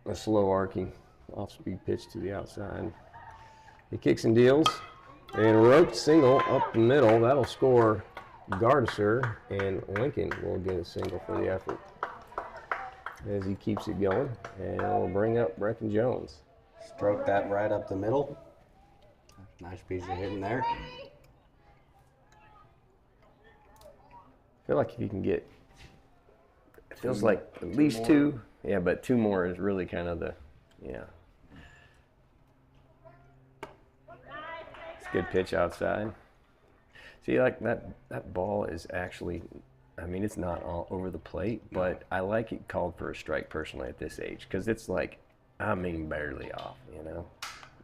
A slow arcing off-speed pitch to the outside. He kicks and deals. And roped single up the middle. That'll score Gardesser, and Lincoln will get a single for the effort as he keeps it going. And we'll bring up Brecken Jones. Stroke that right up the middle. Nice piece of hitting there. I feel like if you can get, it feels like at least two. Yeah, but 2 more is really kind of the, yeah. Good pitch outside. See, like that ball is actually, I mean, it's not all over the plate, but I like it called for a strike personally at this age because it's like, I mean, barely off, you know.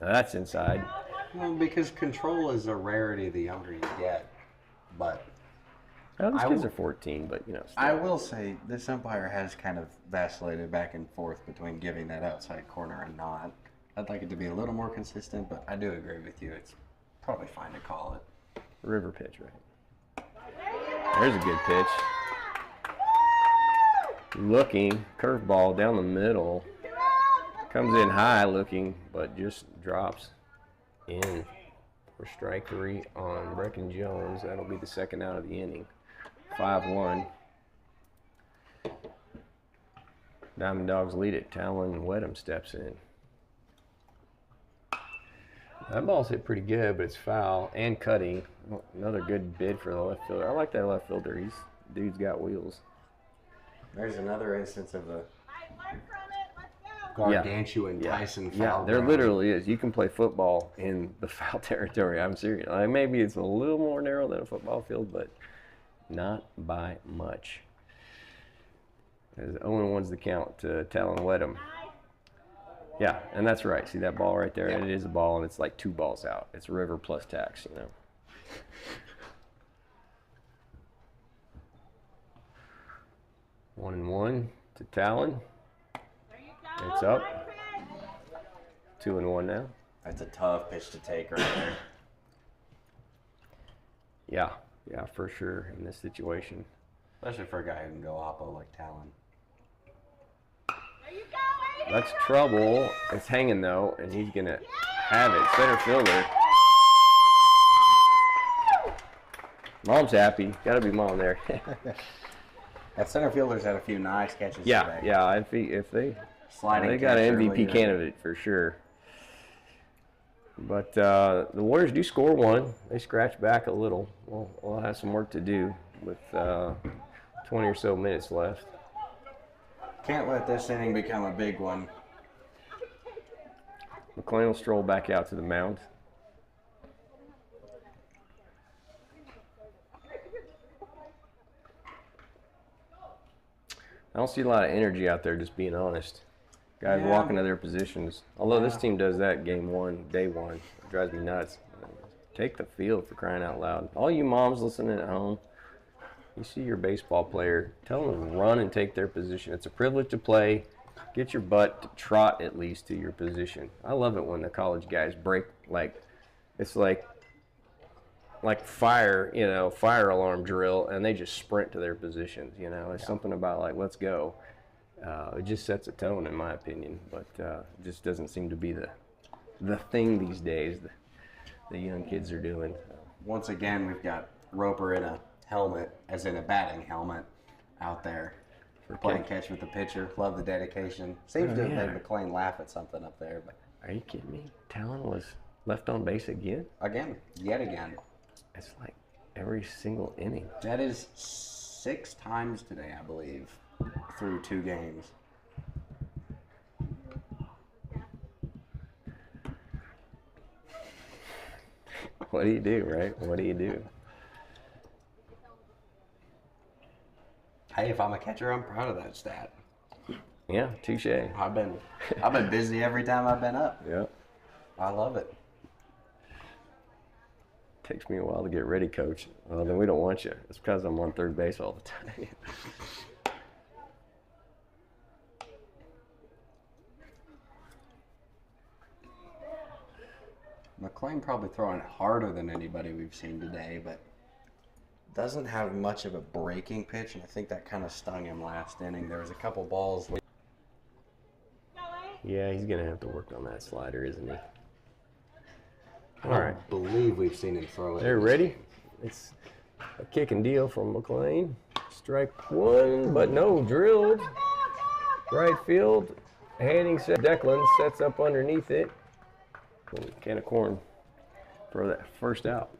Now that's inside. Well, because control is a rarity the younger you get. But Well, these kids are 14, but you know. Still. I will say this umpire has kind of vacillated back and forth between giving that outside corner and not. I'd like it to be a little more consistent, but I do agree with you. It's probably fine to call it. River pitch, right? There's a good pitch. Looking, curveball down the middle. Comes in high looking, but just drops in for strike 3 on Brecken Jones. That'll be the second out of the inning. 5-1. Diamond Dogs lead it. Talon Wedham steps in. That ball's hit pretty good, but it's foul and cutting. Another good bid for the left fielder. I like that left fielder. Dude's got wheels. There's another instance of the gargantuan Tyson foul. Yeah, there literally is. You can play football in the foul territory. I'm serious. Like, maybe it's a little more narrow than a football field, but not by much. As 0-1's the count to Talon Wedham. Yeah, and that's right. See that ball right there? Yeah. It is a ball, and it's like 2 balls out. It's river plus tax, you know. One and one to Talon. It's up. 2-1 now. That's a tough pitch to take right there. Yeah, for sure in this situation. Especially for a guy who can go oppo like Talon. That's trouble. It's hanging though, and he's gonna have it. Center fielder. Mom's happy. Gotta be mom there. That center fielder's had a few nice catches today. Yeah. If they got an MVP candidate for sure. But the Warriors do score 1. They scratch back a little. We'll have some work to do with 20 or so minutes left. Can't let this inning become a big one. McLean will stroll back out to the mound. I don't see a lot of energy out there, just being honest. Guys walking to their positions. Although this team does that game 1, day 1. It drives me nuts. Take the field, for crying out loud. All you moms listening at home, you see your baseball player, tell them to run and take their position. It's a privilege to play. Get your butt to trot at least to your position. I love it when the college guys break, it's like fire alarm drill, and they just sprint to their positions. It's something about let's go. It just sets a tone, in my opinion, but it just doesn't seem to be the thing these days the young kids are doing. Once again, we've got Roper in a helmet, as in a batting helmet, out there for playing catch with the pitcher. Love the dedication. Seems to have made McLean laugh at something up there. But are you kidding me? Talon was left on base again? Yet again. It's like every single inning. That is 6 times today, I believe, through 2 games. What do you do, right? What do you do? Hey, if I'm a catcher, I'm proud of that stat. Yeah, touche. I've been busy every time I've been up. Yeah. I love it. Takes me a while to get ready, coach. Well, then we don't want you. It's because I'm on third base all the time. McLean probably throwing harder than anybody we've seen today, but doesn't have much of a breaking pitch, and I think that kind of stung him last inning. There was a couple balls. Yeah, he's going to have to work on that slider, isn't he? I All right. don't believe we've seen him throw it. They're ready. It's a kick and deal from McLean. Strike one, but no, drilled. Right field. Handing set. Declan sets up underneath it. Can of corn for that first out.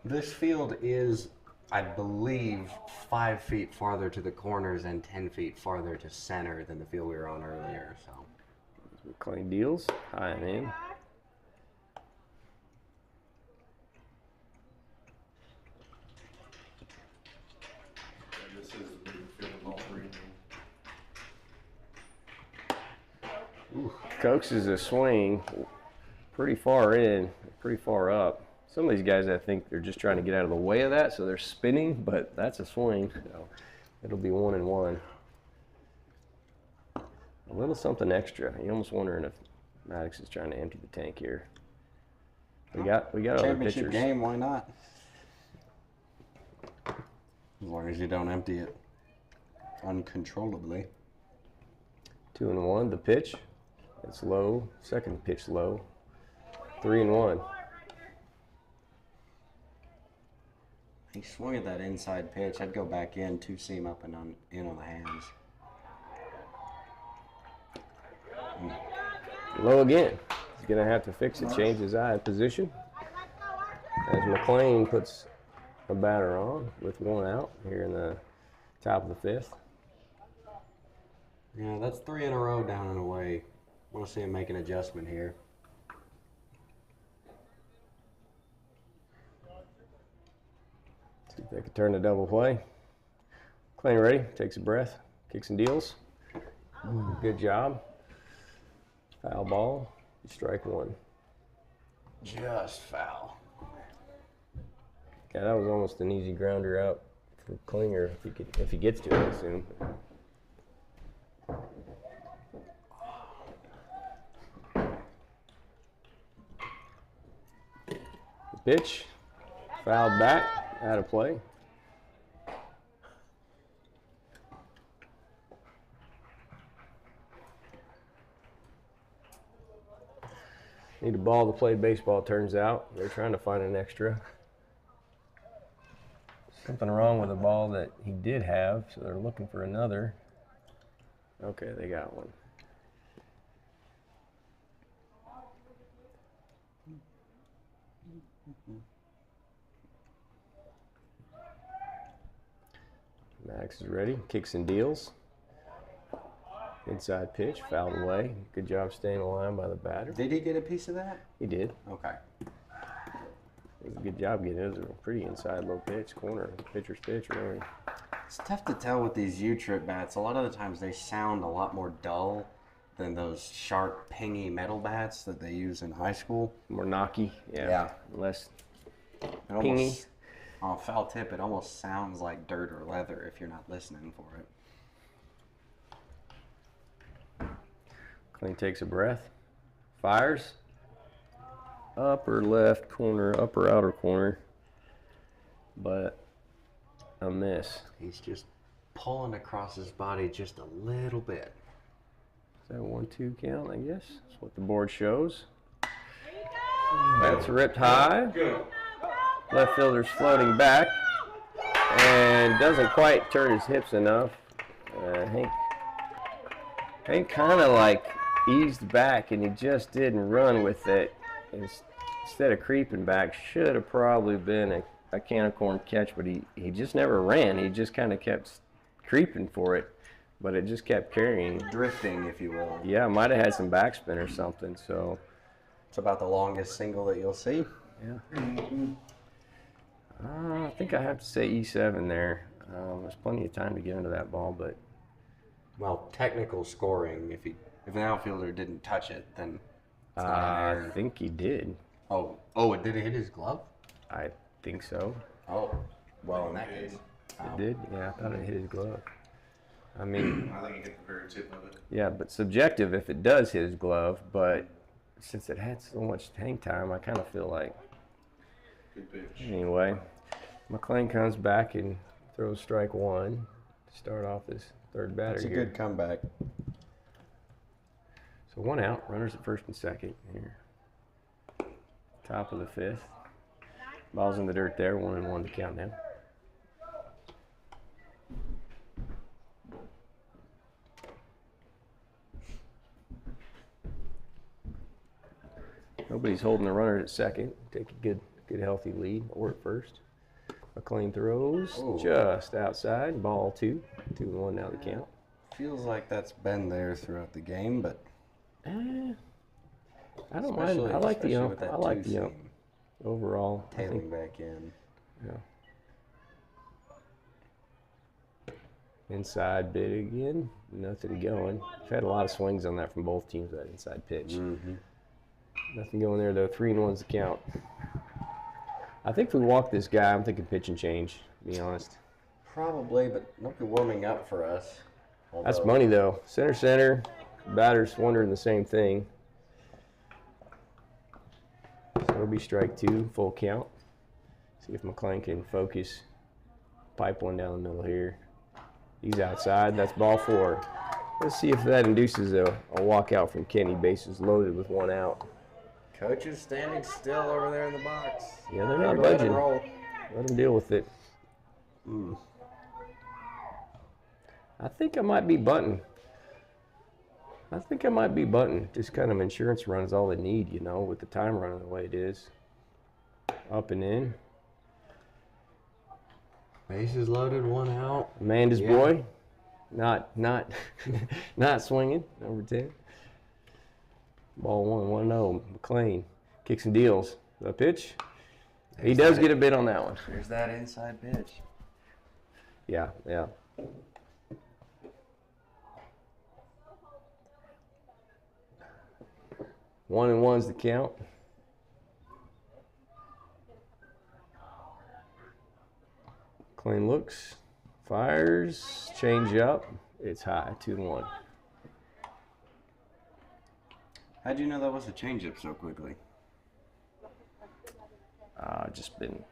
This field is, I believe, 5 feet farther to the corners and 10 feet farther to center than the field we were on earlier. So McLean deals. High and in. This is the big field of all three. Coaxes a swing pretty far in, pretty far up. Some of these guys, I think, they're just trying to get out of the way of that, so they're spinning, but that's a swing. So it'll be 1-1. A little something extra. You're almost wondering if Maddox is trying to empty the tank here. We got other championship pitchers. game, why not? As long as you don't empty it uncontrollably. 2-1. The pitch. It's low. Second pitch low. 3-1. He swung at that inside pitch. I'd go back in, two seam up and in on the hands. Low again. He's going to have to fix it, change his eye position. As McLean puts a batter on with one out here in the top of the fifth. Yeah, that's 3 in a row down and away. Want to see him make an adjustment here. See if they can turn the double play. McLean ready, takes a breath, kicks and deals. Good job. Foul ball, strike one. Just foul. Yeah, that was almost an easy grounder out for Klinger if he gets to it soon. Pitch, fouled back, out of play. Need a ball to play baseball, turns out. They're trying to find an extra. Something wrong with the ball that he did have, so they're looking for another. Okay, they got one. Max is ready, kicks and deals. Inside pitch, fouled away. Good job staying aligned by the batter. Did he get a piece of that? He did. Okay. It was a good job getting it. It was a pretty inside low pitch, corner, pitcher's pitch, really. It's tough to tell with these U-trip bats. A lot of the times they sound a lot more dull than those sharp, pingy metal bats that they use in high school. More knocky, yeah. Less It pingy. almost, on a foul tip, it almost sounds like dirt or leather if you're not listening for it. Clean takes a breath, fires, upper left corner, upper outer corner, but a miss. He's just pulling across his body just a little bit. Is that a 1-2 count, I guess? That's what the board shows. That's ripped high. Left fielder's floating back and doesn't quite turn his hips enough. Hank kind of like eased back and he just didn't run with it. Instead of creeping back, should have probably been a can of corn catch, but he just never ran. He just kind of kept creeping for it, but it just kept carrying. Drifting, if you will. Yeah, might have had some backspin or something, so. It's about the longest single that you'll see. Yeah. I think I have to say E7 there. There's plenty of time to get into that ball, but Well, technical scoring, if an outfielder didn't touch it, then it's not an I error. think he did. Oh, did it hit his glove? I think so. Oh, well, in that case. It did? Yeah, I thought it hit his glove. I mean, I think he hit the very tip of it. yeah, but subjective if it does hit his glove, but since it had so much hang time, I kind of feel like. Good pitch. Anyway, McLean comes back and throws strike one to start off his third batter It's a here. good comeback. So 1 out, runners at first and second here. Top of the 5th. Ball's in the dirt there, 1-1 to count now. Nobody's holding the runner at second. Take a good healthy lead or at first. McLean throws just outside. Ball 2. 2-1 now the count. Feels like that's been there throughout the game, but I don't mind. I like the with that I like two the seam overall. I think, tailing back in. yeah. Inside bid again. Nothing going. I've had a lot of swings on that from both teams. That inside pitch. Mm-hmm. Nothing going there though. 3-1's the count. I think if we walk this guy, I'm thinking pitch and change. To be honest. Probably, but nobody warming up for us. That's Although- money though. Center. Batter's wondering the same thing. So it'll be strike 2, full count. See if McLean can focus. Pipe one down the middle here. He's outside. That's ball 4. Let's see if that induces a walkout from Kenny. Bases loaded with 1 out. Coach is standing still over there in the box. Yeah, they're not Maybe let him budging. roll. Let him deal with it. I think I might be bunting. Just kind of insurance run is all they need, you know, with the time running the way it is. Up and in. Bases loaded, 1 out. Amanda's Yeah. boy. Not not swinging. Number 10. Ball 1-1-0. McLean kicks and deals. The pitch. He does get a bid on that one. There's that inside pitch. Yeah. 1-1's the count. McLean looks, fires, change up. It's high, 2-1. How'd you know that was a changeup so quickly? Just been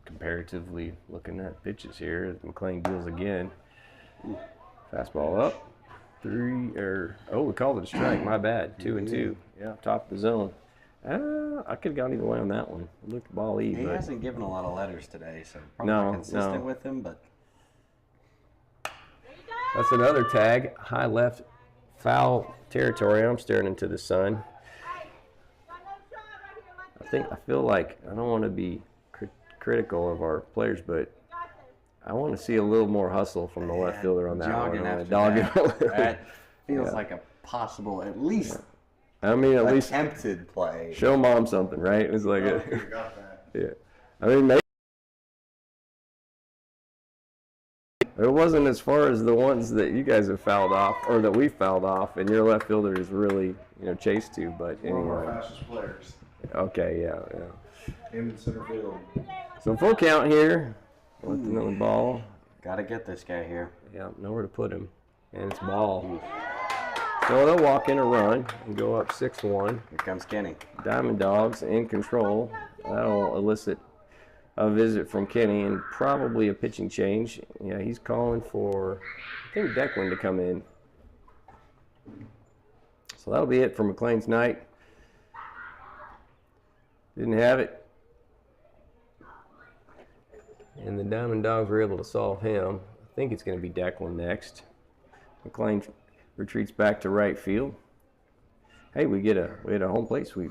comparatively looking at pitches here. McLean deals again. Fastball up. We called it a strike. My bad. 2-2. Yeah, top of the zone. I could have gone either way on that one. It looked ball-y, He but hasn't given a lot of letters today, so probably No, not consistent no. with him, but that's another tag. High left, foul territory. I'm staring into the sun. I feel like I don't want to be critical of our players, but I want to see a little more hustle from the left fielder on that jogging one. after Dogging. that feels Yeah. like a possible, at least I mean, at least attempted play. show mom something, right? It's like, You got that. yeah. I mean, maybe it wasn't as far as the ones that you guys have fouled off, or that we fouled off, and your left fielder is really, chased to. But One of our anyway, fastest players. okay, yeah. Him in center field. So full count here. With another ball. Got to get this guy here. Yeah, nowhere to put him, and it's ball. So they'll walk in a run and go up 6-1. Here comes Kenny. Diamond Dogs in control. That'll elicit a visit from Kenny and probably a pitching change. Yeah, he's calling for, I think, Declan to come in. So that'll be it for McLean's night. Didn't have it. And the Diamond Dogs were able to solve him. I think it's going to be Declan next. McLean retreats back to right field. Hey, we had a home plate sweep.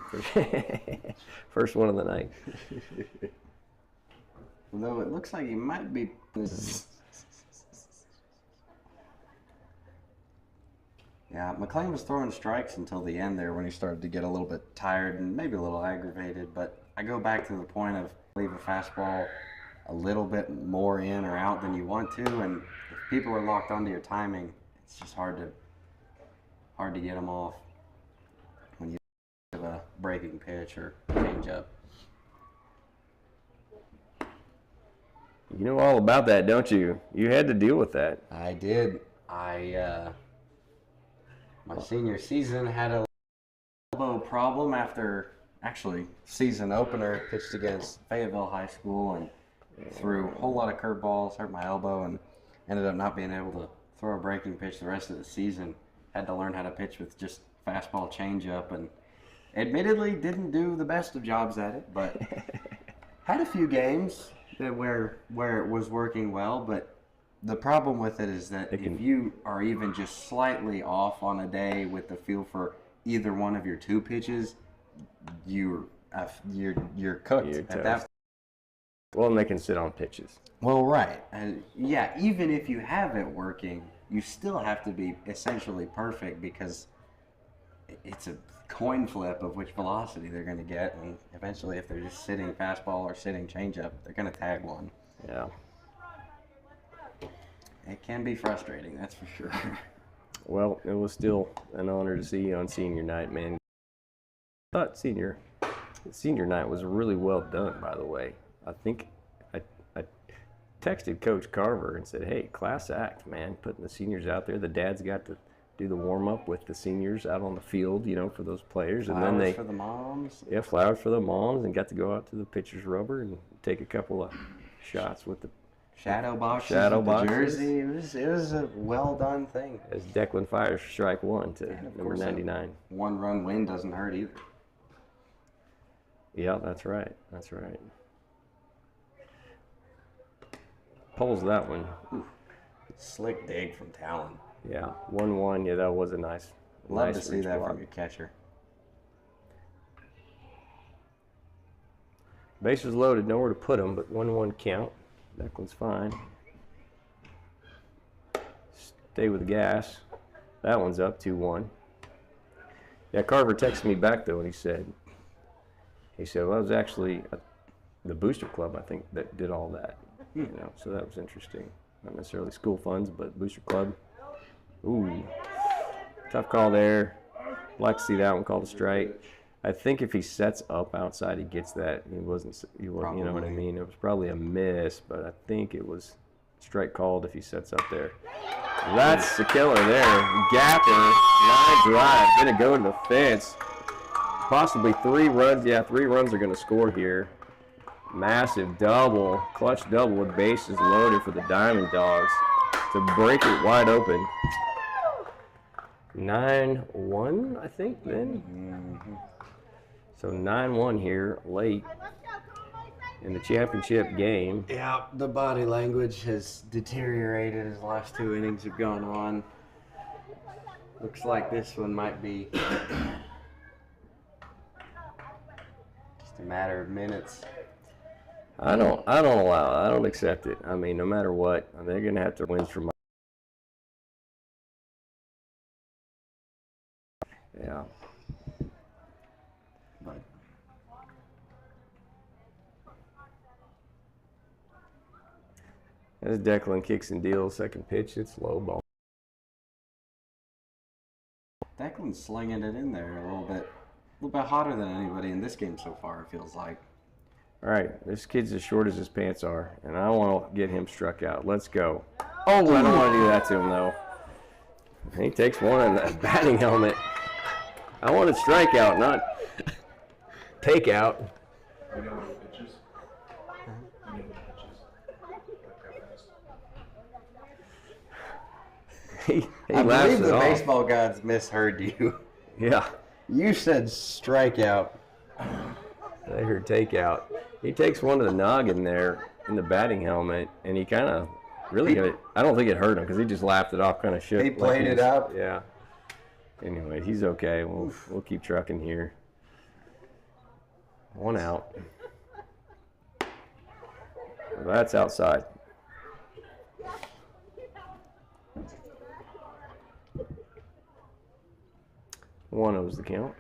First one of the night. Although it looks like he might be. Yeah, McLean was throwing strikes until the end there when he started to get a little bit tired and maybe a little aggravated, but I go back to the point of leave a fastball a little bit more in or out than you want to, and if people are locked onto your timing, it's just hard to get them off when you have a breaking pitch or change up. You know all about that, don't you? You had to deal with that. I did. My senior season had a elbow problem after actually season opener, pitched against Fayetteville High School and threw a whole lot of curveballs, hurt my elbow, and ended up not being able to throw a breaking pitch the rest of the season. Had to learn how to pitch with just fastball changeup, and admittedly didn't do the best of jobs at it, but had a few games where it was working well. But the problem with it is that if you are even just slightly off on a day with the feel for either one of your two pitches, you're cooked You're at that. Well, and they can sit on pitches. Well, right. And yeah, even if you have it working, you still have to be essentially perfect because it's a coin flip of which velocity they're going to get. And eventually, if they're just sitting fastball or sitting changeup, they're going to tag one. Yeah. It can be frustrating, that's for sure. Well, it was still an honor to see you on senior night, man. I thought senior night was really well done, by the way. I think I texted Coach Carver and said, hey, class act, man, putting the seniors out there. The dads got to do the warm-up with the seniors out on the field, you know, for those players. Flowers and then for the moms. Yeah, flowers for the moms, and got to go out to the pitcher's rubber and take a couple of shots with the Shadow boxes, Shadow with boxes. the jersey. It was a well done thing. as Declan fires strike one to And of number course, 99. a 1-run win doesn't hurt either. Yeah, that's right. That's right. Pulls that one. Slick dig from Talon. Yeah, 1-1. Yeah, that was a nice. Love nice to see reach that block. from your catcher. Bases loaded, nowhere to put them, but 1-1 count. Declan's fine. Stay with the gas. That one's up 2-1. Yeah, Carver texted me back though, and he said, well, it was actually the Booster Club, I think, that did all that. You know, so that was interesting. Not necessarily school funds, but Booster Club. Ooh, tough call there. Like to see that one called a strike. I think if he sets up outside, he gets that. He wasn't, you know what I mean? It was probably a miss, but I think it was strike called if he sets up there. That's the killer there. Gapper, line drive, gonna go to the fence. Possibly 3 runs. Yeah, 3 runs are gonna score here. Massive double, clutch double with bases loaded for the Diamond Dogs to break it wide open. 9-1, I think, then. So 9-1 here, late in the championship game. Yeah, the body language has deteriorated as the last 2 innings have gone on. Looks like this one might be just a matter of minutes. I don't allow it. I don't accept it. I mean, no matter what, they're going to have to win from. Yeah. But As Declan kicks and deals, second pitch, it's low ball. Declan's slinging it in there a little bit hotter than anybody in this game so far, it feels like. All right, this kid's as short as his pants are, and I want to get him struck out. Let's go. Oh, I don't want to do that to him, though. He takes one in the batting helmet. I wanted strikeout, not takeout. You know what pitches? You know what pitches? He I laughs believe it the off. baseball gods misheard you. Yeah, You said strikeout. they heard takeout. He takes one to the noggin there in the batting helmet, and he kind of really got it. I don't think it hurt him because he just laughed it off, kind of shook. He played it up? Yeah. Anyway, he's okay. We'll keep trucking here. 1 out. That's outside. 1-0's the count.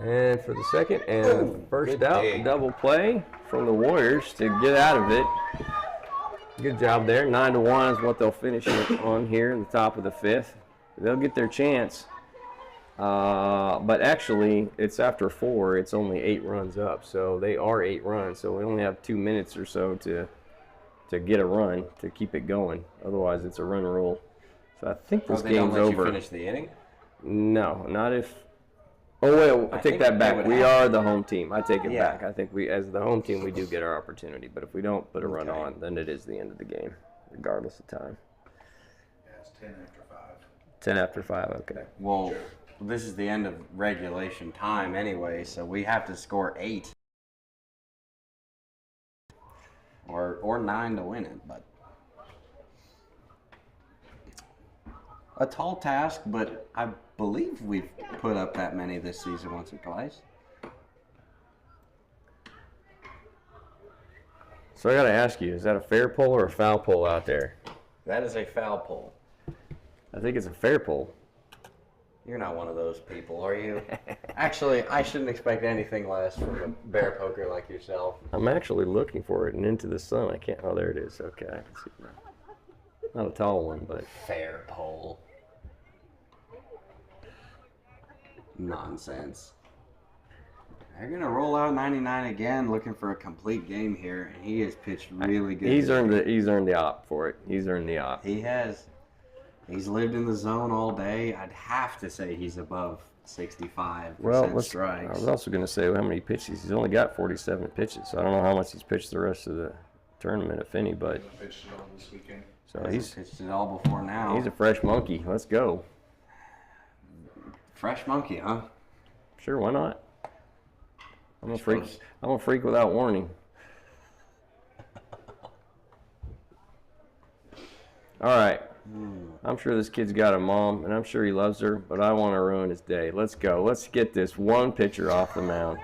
And for the second and first out, dig. double play from the Warriors to get out of it. Good job there. 9-1 is what they'll finish it on here in the top of the fifth. They'll get their chance. But actually, it's after 4. It's only 8 runs up. So they are 8 runs. So we only have 2 minutes or so to get a run, to keep it going. Otherwise, it's a run rule. So I think this they don't game's let over. you finish the inning? No, not if. Oh wait, I take that back. We are the home team. I take it Yeah. back. I think we, as the home team, we do get our opportunity. But if we don't put a run Okay. on, then it is the end of the game, regardless of time. Yeah, it's 10 after 5. 10 after 5. Okay. Well, this is the end of regulation time anyway, so we have to score 8 or 9 to win it. But a tall task, but I believe we've put up that many this season once or twice. So I got to ask you: is that a fair pull or a foul pull out there? That is a foul pull. I think it's a fair pull. You're not one of those people, are you? Actually, I shouldn't expect anything less from a bear poker like yourself. I'm actually looking for it and into the sun. I can't. Oh, there it is. Okay, I can see it now. Not a tall one, but Fair pull. Nonsense. They're going to roll out 99 again, looking for a complete game here, and he has pitched really good. he's earned the op for it. He's earned the op. He has. He's lived in the zone all day. I'd have to say he's above 65% Well, I strikes. was also going to say how many pitches. He's only got 47 pitches, so I don't know how much he's pitched the rest of the tournament, if any. But I pitched it all this weekend. so He's pitched it all before now. he's a fresh monkey. Let's go. Fresh monkey, huh? Sure, why not? I'm a freak. I'm a freak without warning. All right. I'm sure this kid's got a mom, and I'm sure he loves her, but I want to ruin his day. Let's go. Let's get this one pitcher off the mound.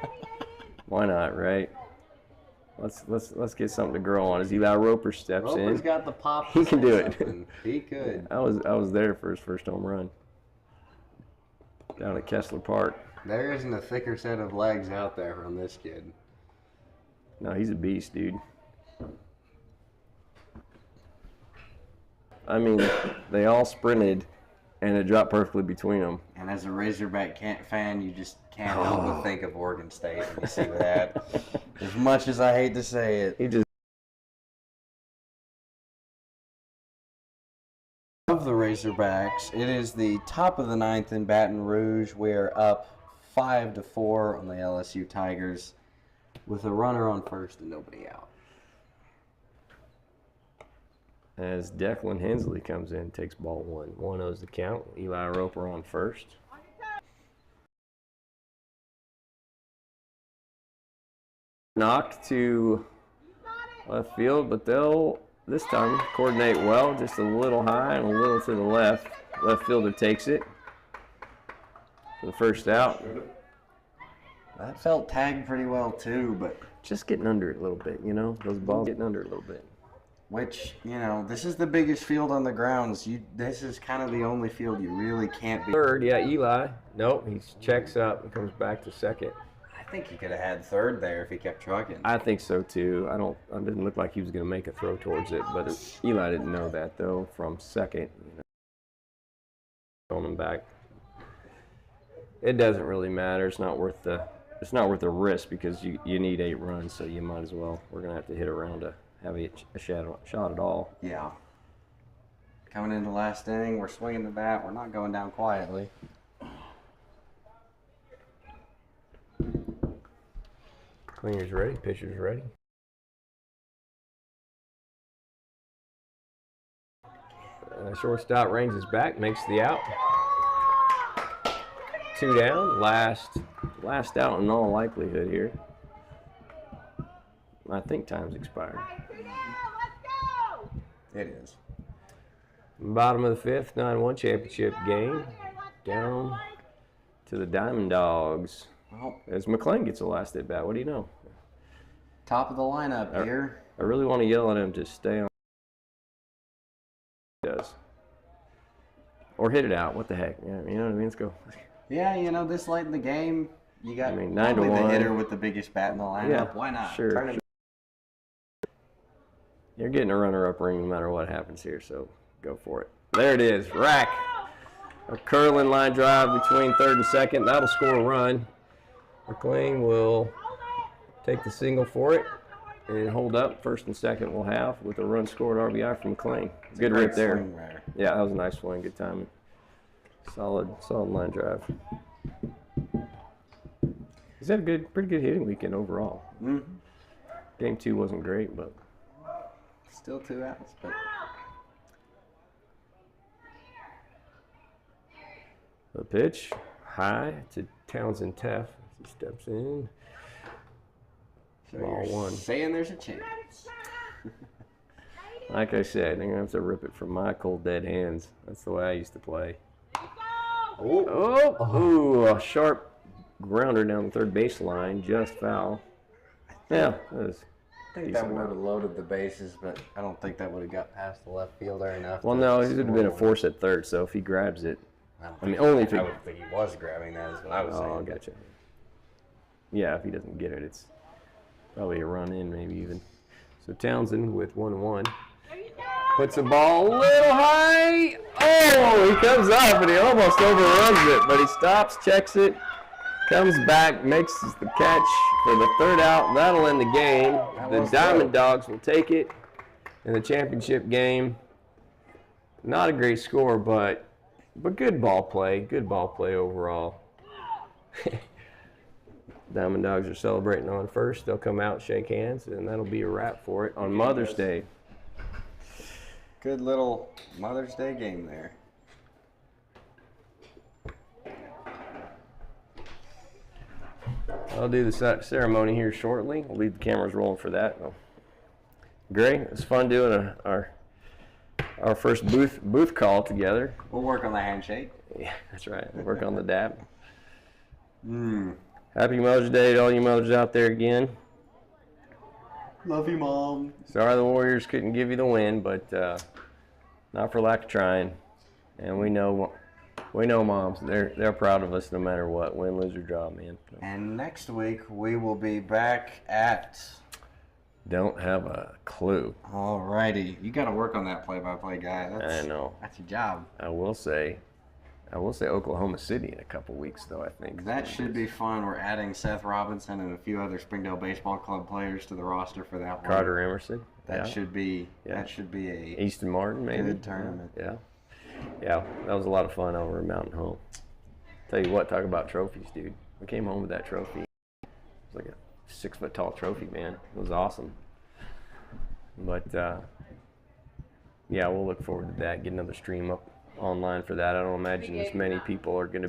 Why not, right? Let's get something to grow on. As Eli Roper steps Roper's in, got the pop. He can do it. Something. He could. I was there for his first home run down at Kessler Park. There isn't a thicker set of legs out there from this kid. No, he's a beast, dude. I mean, they all sprinted, and it dropped perfectly between them. And as a Razorback fan, you just can't help but think of Oregon State when you see that. As much as I hate to say it. He just Of the Razorbacks, it is the top of the 9th in Baton Rouge. We're up 5-4 on the LSU Tigers with a runner on first and nobody out. as Declan Hensley comes in, takes ball 1. 1-0's the count. Eli Roper on first. Knocked to left field, but they'll this time coordinate well, just a little high and a little to the left. Left fielder takes it for the first out. That felt tagged pretty well too, but Just getting under it a little bit, you know? Those balls getting under it a little bit. which, you know, this is the biggest field on the grounds. This is kind of the only field you really can't be. Third, yeah, Eli. Nope, he checks up and comes back to second. I think he could have had third there if he kept trucking. I think so too. It didn't look like he was going to make a throw towards it, but Eli didn't know that though from second. Throwing him back. It doesn't really matter. It's not worth the risk because you need 8 runs, so you might as well. We're going to have to hit around to have a shot at all. Yeah. Coming into last inning, we're swinging the bat. We're not going down quietly. Cleaner's ready. Pitcher's ready. Shortstop reins his back, makes the out. 2 down. Last out in all likelihood here. I think time's expired. It is. Bottom of the 5th, 9-1 championship game. Down to the Diamond Dogs. Well, As McClain gets the last at bat. What do you know? top of the lineup here. I really want to yell at him to stay on. He does. Or hit it out. What the heck? Yeah, you know what I mean? Let's go. Yeah, you know, this late in the game, You got I mean, 9 to probably 1. the hitter with the biggest bat in the lineup. Yeah, Why not? sure, Turn it. sure. You're getting a runner-up ring no matter what happens here, so go for it. There it is, rack. A curling line drive between third and second. That'll score a run. McLean will take the single for it and hold up. First and second will have with a run scored RBI from McLean. Good rip there. Yeah, that was a nice swing. Good timing. Solid line drive. He's had a pretty good hitting weekend overall. Mm-hmm. Game 2 wasn't great, but still 2 outs. But the pitch high to Townsend Teff. He steps in. so Ball you're 1. saying there's a chance. Like I said, they're going to have to rip it from my cold dead hands. That's the way I used to play. Oh, a sharp grounder down the third baseline, just foul. Yeah, that was I think that would have loaded the bases, but I don't think that would have got past the left fielder enough. Well, no, it would have been a force at third, so if he grabs it. I mean, only if he. I would think he was grabbing that, is what I was saying. Oh, gotcha. Yeah, if he doesn't get it, it's probably a run in, maybe even. So Townsend with 1-1. Puts the ball a little high. Oh, he comes up and he almost overruns it, but he stops, checks it, comes back, makes the catch for the third out. That'll end the game. The Diamond Dogs will take it in the championship game. Not a great score, but good ball play. Good ball play overall. Diamond Dogs are celebrating on first. They'll come out, shake hands, and that'll be a wrap for it on Mother's Day. Good little Mother's Day game there. I'll do the ceremony here shortly. We'll leave the cameras rolling for that. Gray, it's fun doing our first booth call together. We'll work on the handshake. Yeah, that's right. We'll work on the dab. Happy Mother's Day to all you mothers out there again. Love you, Mom. Sorry the Warriors couldn't give you the win, but not for lack of trying. And we know moms. They're proud of us no matter what, win, lose, or draw, man. So. And next week we will be back at. Don't have a clue. Alrighty, you got to work on that play-by-play guy. I know. That's your job. I will say Oklahoma City in a couple weeks, though. I think that should be fun. We're adding Seth Robinson and a few other Springdale Baseball Club players to the roster for that one. Carter Emerson. That should be a Easton Martin, maybe. Good tournament. Yeah, that was a lot of fun over in Mountain Home. Tell you what, talk about trophies, dude. We came home with that trophy. It was like a 6-foot-tall trophy, man. It was awesome. But we'll look forward to that. Get another stream up online for that. I don't imagine as many people are going to